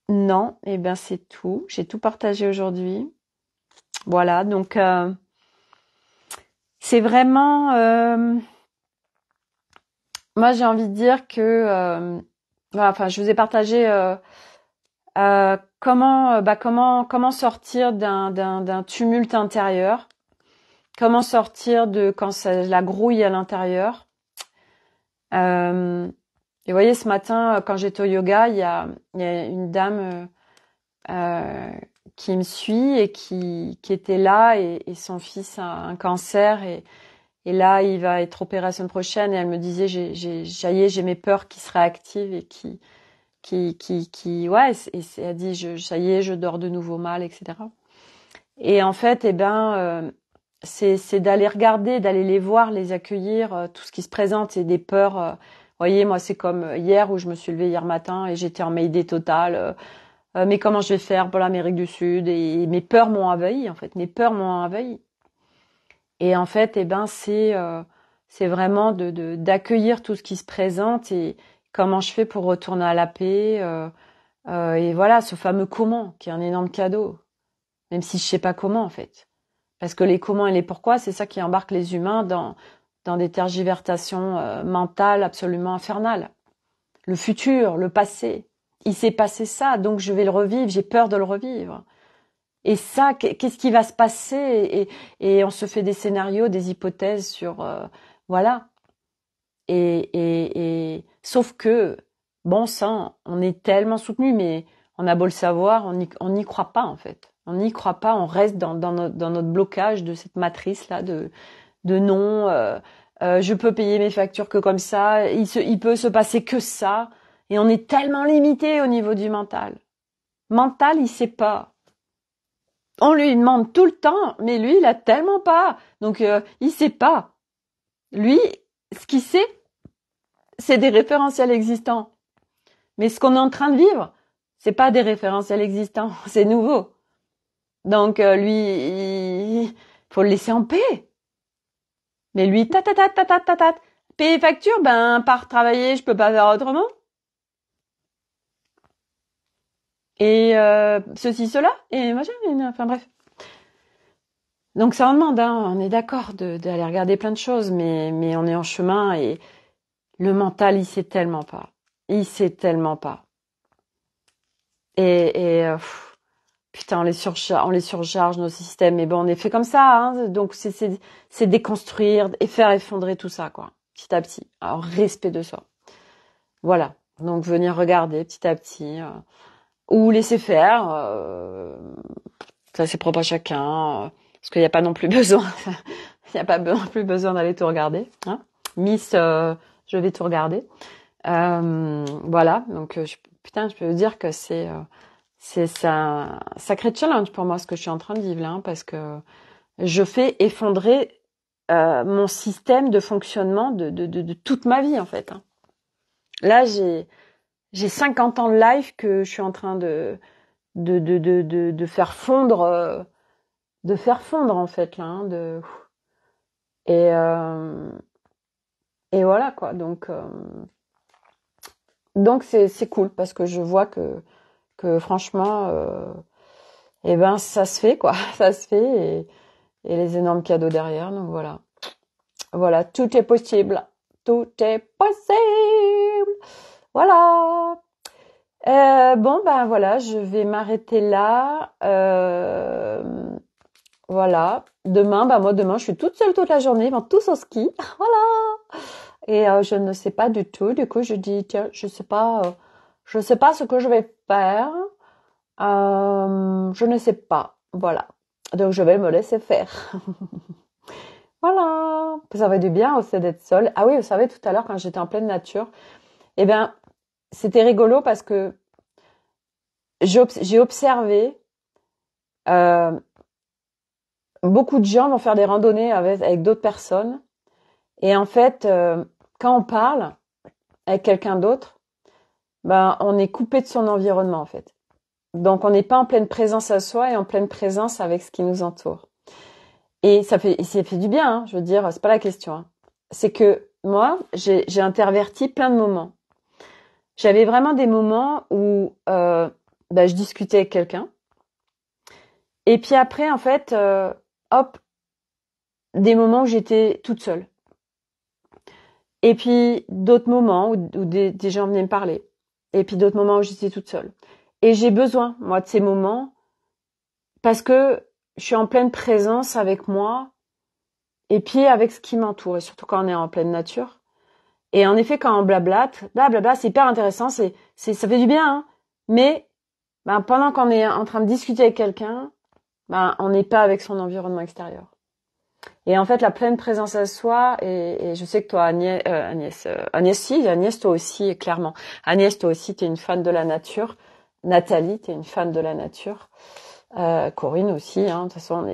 Non, eh bien c'est tout. J'ai tout partagé aujourd'hui. Voilà, donc c'est vraiment. Moi, j'ai envie de dire que, voilà, enfin, je vous ai partagé. Comment sortir d'un tumulte intérieur, comment sortir de quand ça la grouille à l'intérieur. Et vous voyez, ce matin, quand j'étais au yoga, il y a une dame qui me suit et qui était là, et son fils a un cancer, et là, il va être opéré la semaine prochaine, et elle me disait, ça y est, j'ai mes peurs qui se réactivent et ouais, et elle dit, ça y est, je dors de nouveau mal, etc. Et en fait, c'est d'aller regarder, d'aller les voir, les accueillir, tout ce qui se présente, c'est des peurs. Vous voyez, moi, c'est comme hier où je me suis levée hier matin et j'étais en mayday totale. Mais comment je vais faire pour l'Amérique du Sud? Et mes peurs m'ont envahi, en fait. Mes peurs m'ont envahi. Et en fait, c'est vraiment d'accueillir tout ce qui se présente et comment je fais pour retourner à la paix. Et voilà, ce fameux comment, qui est un énorme cadeau. Même si je sais pas comment, en fait. Parce que les comment et les pourquoi, c'est ça qui embarque les humains dans des tergiversations mentales absolument infernales. Le futur, le passé. Il s'est passé ça, donc je vais le revivre, j'ai peur de le revivre. Et ça, qu'est-ce qui va se passer? Et on se fait des scénarios, des hypothèses sur... voilà. Et sauf que, bon sang, on est tellement soutenu, mais on a beau le savoir, on n'y croit pas, en fait. On n'y croit pas, on reste dans notre blocage de cette matrice-là de non, je peux payer mes factures que comme ça, il peut se passer que ça, et on est tellement limité au niveau du mental. Mental, il sait pas. On lui demande tout le temps, mais lui, il a tellement pas. Donc, il sait pas. Lui, ce qu'il sait, c'est des référentiels existants. Mais ce qu'on est en train de vivre, c'est pas des référentiels existants, c'est nouveau. Donc, lui, il faut le laisser en paix. Mais lui, payer facture, par travailler, je peux pas faire autrement. Et ceci, cela, et machin, enfin bref. Donc ça en demande, on est d'accord d'aller regarder plein de choses, mais on est en chemin, et le mental, il sait tellement pas. Il sait tellement pas. Et putain, on les surcharge, nos systèmes. Mais bon, on est fait comme ça, hein. Donc c'est déconstruire et faire effondrer tout ça, quoi, petit à petit. Alors, respect de soi. Voilà. Donc venir regarder petit à petit, ou laisser faire. Ça, c'est propre à chacun. Parce qu'il n'y a pas non plus besoin. Il n'y a pas non plus besoin d'aller tout regarder, hein. Miss, je vais tout regarder. Voilà. Donc putain, je peux vous dire que c'est un sacré challenge pour moi, ce que je suis en train de vivre là, hein, parce que je fais effondrer mon système de fonctionnement de toute ma vie, en fait, hein. Là, j'ai 50 ans de life que je suis en train de faire fondre, en fait, là, hein, et voilà, quoi. Donc c'est cool, parce que je vois que franchement, ça se fait, quoi. Ça se fait, et les énormes cadeaux derrière. Donc voilà, tout est possible, tout est possible. Voilà. Bon, voilà, je vais m'arrêter là. Voilà. Demain, demain, je suis toute seule toute la journée, ils vont tous au ski. Voilà. Et je ne sais pas du tout. Du coup, je dis, tiens, je sais pas ce que je vais faire. Je ne sais pas. Voilà. Donc, je vais me laisser faire. Voilà. Ça fait du bien aussi d'être seule. Ah oui, vous savez, tout à l'heure, quand j'étais en pleine nature, c'était rigolo, parce que j'ai observé, beaucoup de gens vont faire des randonnées avec d'autres personnes. Et en fait, quand on parle avec quelqu'un d'autre, on est coupé de son environnement, en fait. Donc, on n'est pas en pleine présence à soi et en pleine présence avec ce qui nous entoure. Et ça fait du bien, hein, je veux dire, c'est pas la question, hein. C'est que moi, j'ai interverti plein de moments. J'avais vraiment des moments où je discutais avec quelqu'un. Et puis après, en fait, hop, des moments où j'étais toute seule. Et puis d'autres moments où des gens venaient me parler. Et puis d'autres moments où j'étais toute seule. Et j'ai besoin, moi, de ces moments, parce que je suis en pleine présence avec moi, et puis avec ce qui m'entoure, et surtout quand on est en pleine nature. Et en effet, quand on blablate, blablabla, c'est hyper intéressant, ça fait du bien, hein. Mais ben, pendant qu'on est en train de discuter avec quelqu'un, ben, on n'est pas avec son environnement extérieur. Et en fait, la pleine présence à soi, et je sais que toi, Agnès, toi aussi, clairement. Agnès, toi aussi, t'es une fan de la nature. Nathalie, t'es une fan de la nature. Corinne aussi, hein. De toute façon,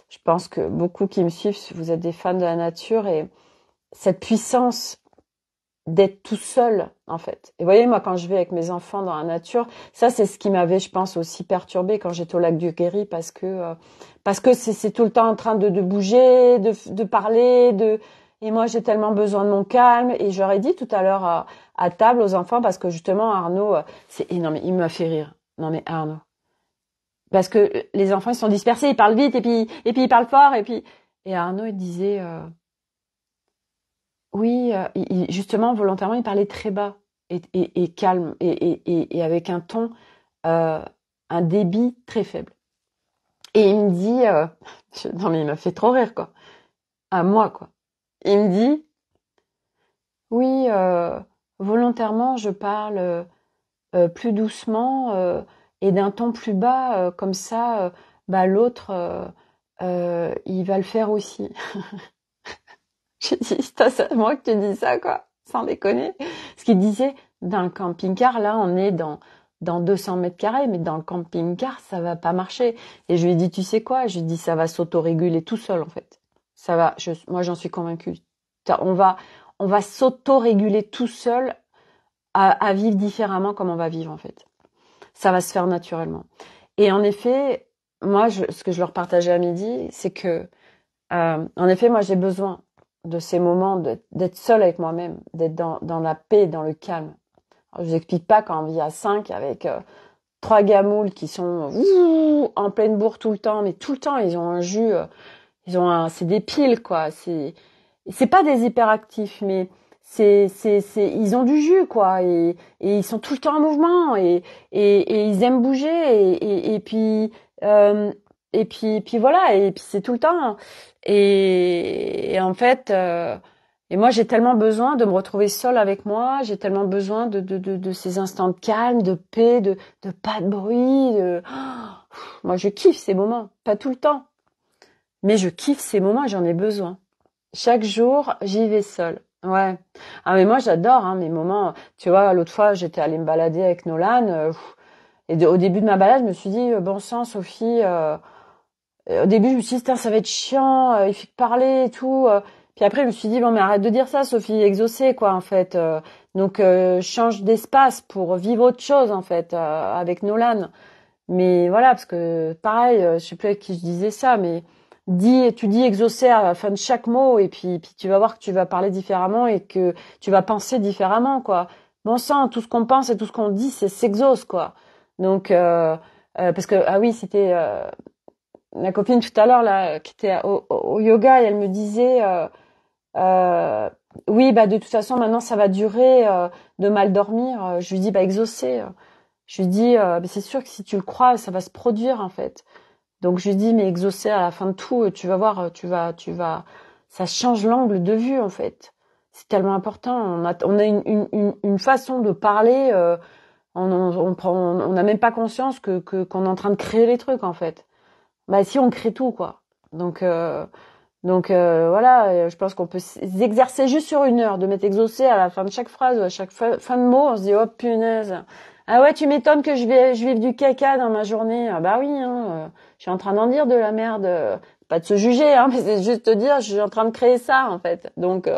je pense que beaucoup qui me suivent, vous êtes des fans de la nature, et cette puissance d'être tout seul, en fait. Et vous voyez, moi, quand je vais avec mes enfants dans la nature, ça, c'est ce qui m'avait, je pense, aussi perturbée quand j'étais au lac du Guéry, parce que c'est tout le temps en train de bouger, de parler, et moi, j'ai tellement besoin de mon calme. Et j'aurais dit tout à l'heure à table aux enfants, parce que justement, Arnaud, non, mais il m'a fait rire. Non, mais Arnaud. Parce que les enfants, ils sont dispersés, ils parlent vite, et puis ils parlent fort, et Arnaud, il disait, oui, justement, volontairement, il parlait très bas et calme et avec un ton, un débit très faible. Et il me dit, non mais il m'a fait trop rire quoi, à moi quoi. Il me dit, oui, volontairement, je parle plus doucement et d'un ton plus bas, comme ça, bah l'autre, il va le faire aussi. J'ai dit, c'est moi que tu dis ça, quoi, sans déconner. Ce qu'il disait, dans le camping-car, là, on est dans 200 mètres carrés, mais dans le camping-car, ça va pas marcher. Et je lui ai dit, tu sais quoi? Je lui ai dit, ça va s'autoréguler tout seul, en fait. Ça va, moi, j'en suis convaincue. On va s'autoréguler tout seul à vivre différemment comme on va vivre, en fait. Ça va se faire naturellement. Et en effet, moi, ce que je leur partageais à midi, c'est que, en effet, moi, j'ai besoin de ces moments d'être seule avec moi-même, d'être dans la paix, dans le calme. Alors, je vous explique pas quand on vit à 5 avec 3 gamoules qui sont en pleine bourre tout le temps, mais tout le temps ils ont un jus, c'est des piles quoi. C'est pas des hyperactifs, mais ils ont du jus quoi, et ils sont tout le temps en mouvement et ils aiment bouger euh, puis voilà, et puis c'est tout le temps. Et en fait, et moi j'ai tellement besoin de me retrouver seule avec moi, j'ai tellement besoin de ces instants de calme, de paix, de pas de bruit, moi je kiffe ces moments, pas tout le temps, mais je kiffe ces moments, j'en ai besoin. Chaque jour, j'y vais seule. Ouais. Ah mais moi j'adore mes moments. Tu vois, l'autre fois j'étais allée me balader avec Nolan, au début de ma balade, je me suis dit bon sang Sophie. Au début, je me suis dit, ça va être chiant, il fait que parler et tout. Puis après, je me suis dit, bon, mais arrête de dire ça, Sophie, exaucée, quoi, en fait. Donc, change d'espace pour vivre autre chose, en fait, avec Nolan. Mais voilà, parce que, pareil, je sais plus avec qui je disais ça, mais tu dis exaucé à la fin de chaque mot, et puis tu vas voir que tu vas parler différemment et que tu vas penser différemment, quoi. Bon sang, tout ce qu'on pense et tout ce qu'on dit, c'est s'exauce, quoi. Donc, parce que, ah oui, c'était... ma copine tout à l'heure là qui était au yoga, et elle me disait euh, oui bah de toute façon maintenant ça va durer de mal dormir. Je lui dis bah exaucer. Je lui dis mais c'est sûr que si tu le crois ça va se produire en fait. Donc je lui dis mais exaucer à la fin de tout, tu vas voir, tu vas ça change l'angle de vue en fait. C'est tellement important. On a une façon de parler. On n'a même pas conscience qu'on est en train de créer les trucs en fait. Bah si on crée tout quoi. Donc voilà, je pense qu'on peut s'exercer juste sur 1 heure, de m'être exaucé à la fin de chaque phrase ou à chaque fin de mot, on se dit oh punaise. Ah ouais, tu m'étonnes que je vive du caca dans ma journée. Ah bah oui, je suis en train d'en dire de la merde. Pas de se juger, mais c'est juste te dire, je suis en train de créer ça en fait. Donc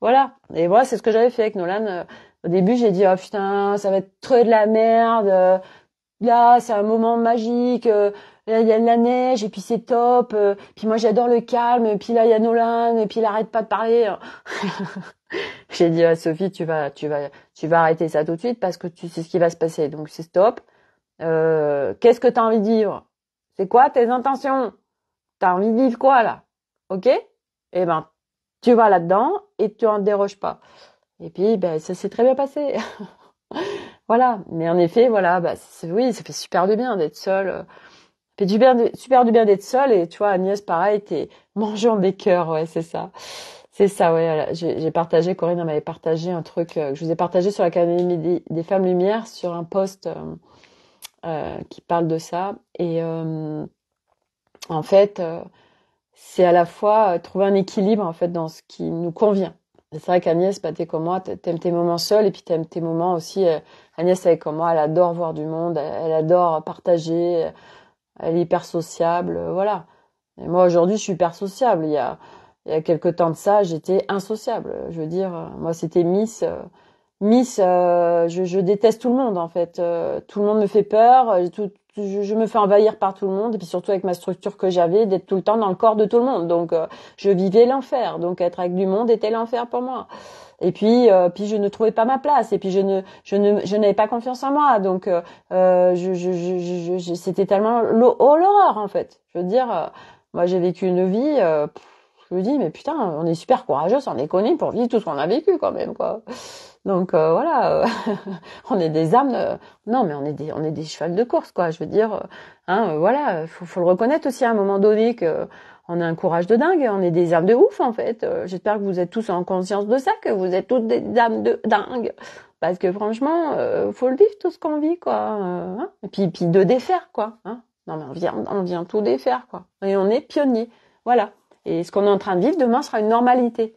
voilà. Et moi, c'est ce que j'avais fait avec Nolan. Au début, j'ai dit oh putain, ça va être trop de la merde. Là, c'est un moment magique. Là, il y a de la neige et puis c'est top. Puis moi, j'adore le calme. Et puis là, il y a Nolan et puis il arrête pas de parler. J'ai dit à Sophie, tu vas arrêter ça tout de suite parce que tu sais ce qui va se passer. Donc c'est stop. Qu'est-ce que t'as envie de vivre? C'est quoi tes intentions? T'as envie de vivre quoi là? Ok? Eh ben, tu vas là-dedans et tu en déroges pas. Et puis, ben, ça s'est très bien passé. Voilà. Mais en effet, voilà, oui, ça fait super de bien d'être seule. fait du bien, super du bien d'être seule. Et tu vois, Agnès, pareil, t'es mangeant des cœurs, ouais, c'est ça. C'est ça, ouais. Voilà. J'ai partagé, Corinne m'avait partagé un truc que je vous ai partagé sur l'Académie des Femmes Lumière sur un post qui parle de ça. Et en fait, c'est à la fois trouver un équilibre en fait dans ce qui nous convient. C'est vrai qu'Agnès, bah, t'es comme moi, t'aimes tes moments seuls et puis t'aimes tes moments aussi. Agnès, elle est comme moi, elle adore voir du monde, elle adore partager, elle est hyper sociable, voilà. Et moi aujourd'hui, je suis hyper sociable. Il y a quelque temps de ça, j'étais insociable. Je veux dire, moi c'était Miss, je déteste tout le monde en fait. Tout le monde me fait peur. Je me fais envahir par tout le monde. Et puis surtout avec ma structure que j'avais, d'être tout le temps dans le corps de tout le monde. Donc je vivais l'enfer. Donc être avec du monde était l'enfer pour moi. Et puis je ne trouvais pas ma place. Et puis je n'avais pas confiance en moi. Donc c'était tellement l'horreur en fait. Je veux dire, moi j'ai vécu une vie. Je me dis mais putain, on est super courageux, on est connus pour vivre tout ce qu'on a vécu quand même quoi. Donc voilà, on est des âmes. Non, mais on est des chevals de course, quoi. Je veux dire, voilà, faut le reconnaître aussi à un moment donné que on a un courage de dingue. On est des âmes de ouf, en fait. J'espère que vous êtes tous en conscience de ça, que vous êtes toutes des âmes de dingue. Parce que franchement, faut le vivre tout ce qu'on vit, quoi. Et puis de défaire, quoi. Non, mais on vient tout défaire, quoi. Et on est pionniers, voilà. Et ce qu'on est en train de vivre demain sera une normalité.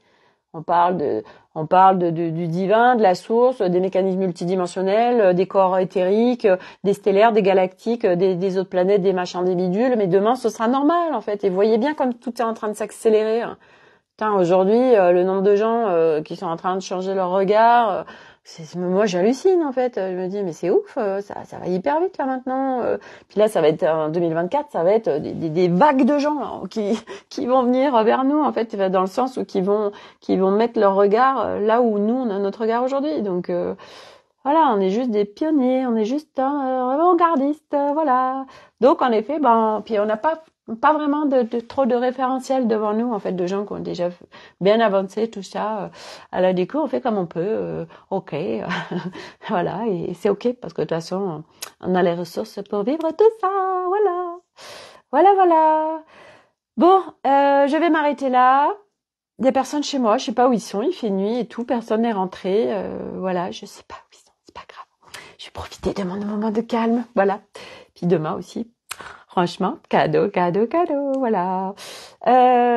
On parle du divin, de la source, des mécanismes multidimensionnels, des corps éthériques, des stellaires, des galactiques, des autres planètes, des machins, des bidules. Mais demain, ce sera normal, en fait. Et vous voyez bien comme tout est en train de s'accélérer. Putain, aujourd'hui, le nombre de gens qui sont en train de changer leur regard, moi j'hallucine en fait. Je me dis mais c'est ouf, ça va hyper vite là maintenant. Puis là ça va être en 2024, ça va être des vagues de gens là, qui vont venir vers nous en fait, dans le sens où qui vont mettre leur regard là où nous on a notre regard aujourd'hui. Donc voilà, on est juste des pionniers, on est juste avant-gardistes, voilà. Donc en effet, puis on n'a pas vraiment de trop de référentiels devant nous en fait, de gens qui ont déjà bien avancé tout ça à la déco. On fait comme on peut, ok, voilà, et c'est ok parce que de toute façon on a les ressources pour vivre tout ça, voilà. Bon, je vais m'arrêter là. Il y a personne chez moi, je sais pas où ils sont, il fait nuit et tout, personne n'est rentré, voilà, je sais pas où ils sont, c'est pas grave. Je vais profiter de mon moment de calme, voilà. Puis demain aussi. Franchement, cadeau, voilà.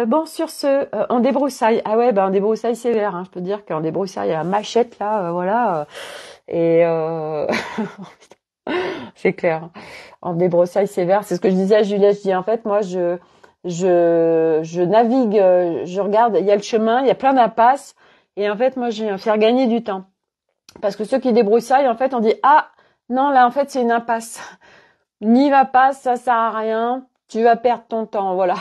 Bon, sur ce, on débroussaille. Ah ouais, on débroussaille sévère. Je peux dire qu'en débroussaille à la machette là, voilà. Et c'est clair. En débroussaille sévère, c'est ce que je disais à Juliette. Je dis en fait, moi, je navigue, je regarde. Il y a le chemin, il y a plein d'impasses. Et en fait, moi, je viens faire gagner du temps. Parce que ceux qui débroussaillent, en fait, on dit non, là, en fait, c'est une impasse. N'y va pas, ça sert à rien, tu vas perdre ton temps, voilà.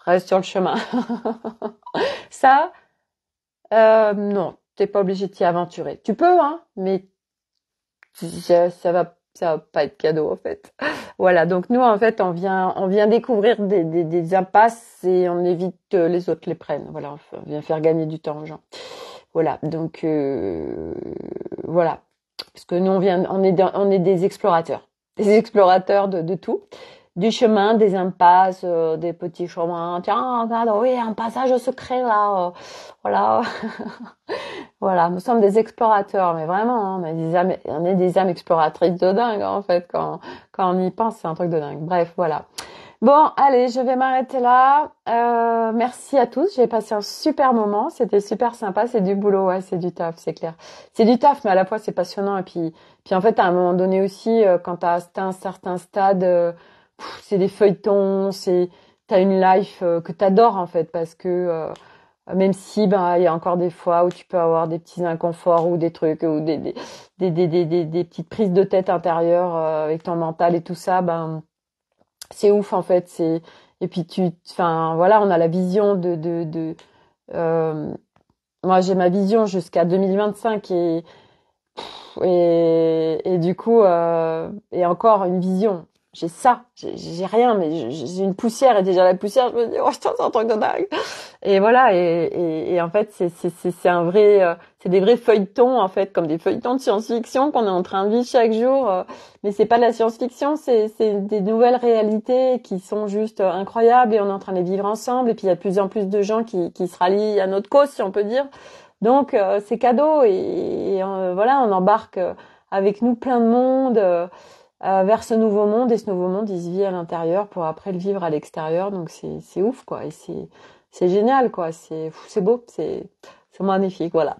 Reste sur le chemin. Ça, non, t'es pas obligé de t'y aventurer. Tu peux, mais ça va pas être cadeau en fait. Voilà, donc nous en fait on vient découvrir des impasses et on évite que les autres les prennent. Voilà, on vient faire gagner du temps aux gens. Voilà, donc voilà, parce que nous on est des explorateurs. Des explorateurs de tout, du chemin, des impasses, des petits chemins. Tiens, regarde, oui, un passage secret là, voilà, voilà. Nous sommes des explorateurs, mais vraiment, on est des âmes exploratrices de dingue en fait. Quand on y pense, c'est un truc de dingue. Bref, voilà. Bon, allez, je vais m'arrêter là. Merci à tous. J'ai passé un super moment. C'était super sympa. C'est du boulot, ouais, c'est du taf, c'est clair. C'est du taf, mais à la fois c'est passionnant. Et puis en fait, à un moment donné aussi, quand t'as atteint un certain stade, c'est des feuilletons. T'as une life que t'adores en fait, parce que même si il y a encore des fois où tu peux avoir des petits inconforts ou des trucs ou des petites prises de tête intérieures avec ton mental et tout ça, c'est ouf en fait, et puis voilà, on a la vision moi j'ai ma vision jusqu'à 2025 et du coup et encore une vision. J'ai rien, mais j'ai une poussière et déjà la poussière, je me dis oh putain, c'est un truc de dingue. Et voilà, et en fait c'est un vrai c'est des vrais feuilletons en fait, comme des feuilletons de science-fiction qu'on est en train de vivre chaque jour. Mais c'est pas de la science-fiction, c'est des nouvelles réalités qui sont juste incroyables et on est en train de les vivre ensemble. Et puis il y a de plus en plus de gens qui se rallient à notre cause, si on peut dire. Donc c'est cadeau et voilà, on embarque avec nous plein de monde vers ce nouveau monde et ce nouveau monde il se vit à l'intérieur pour après le vivre à l'extérieur. Donc c'est ouf quoi et c'est génial quoi, c'est beau, c'est magnifique, voilà.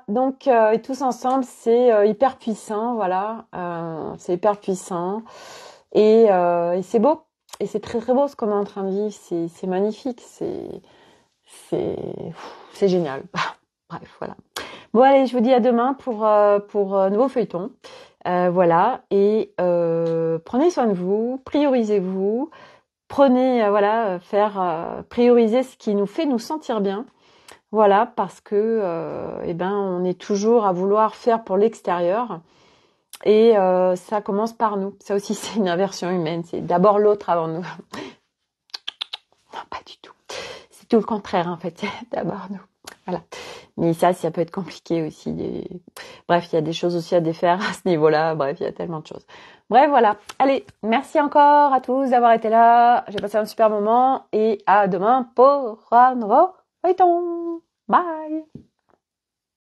Donc et tous ensemble, c'est hyper puissant, voilà, c'est hyper puissant et c'est beau et c'est très très beau ce qu'on est en train de vivre, c'est magnifique, c'est c'est génial. Bref, voilà. Bon allez, je vous dis à demain pour nouveau feuilleton. Voilà et prenez soin de vous, priorisez-vous. Prenez, faire prioriser ce qui nous fait nous sentir bien. Voilà, parce que on est toujours à vouloir faire pour l'extérieur et ça commence par nous. Ça aussi, c'est une inversion humaine. C'est d'abord l'autre avant nous. Non, pas du tout. C'est tout le contraire en fait. D'abord nous. Voilà. Mais ça peut être compliqué aussi. Bref, il y a des choses aussi à défaire à ce niveau-là. Bref, il y a tellement de choses. Bref, voilà. Allez, merci encore à tous d'avoir été là. J'ai passé un super moment et à demain pour un nouveau feuilleton. Bye!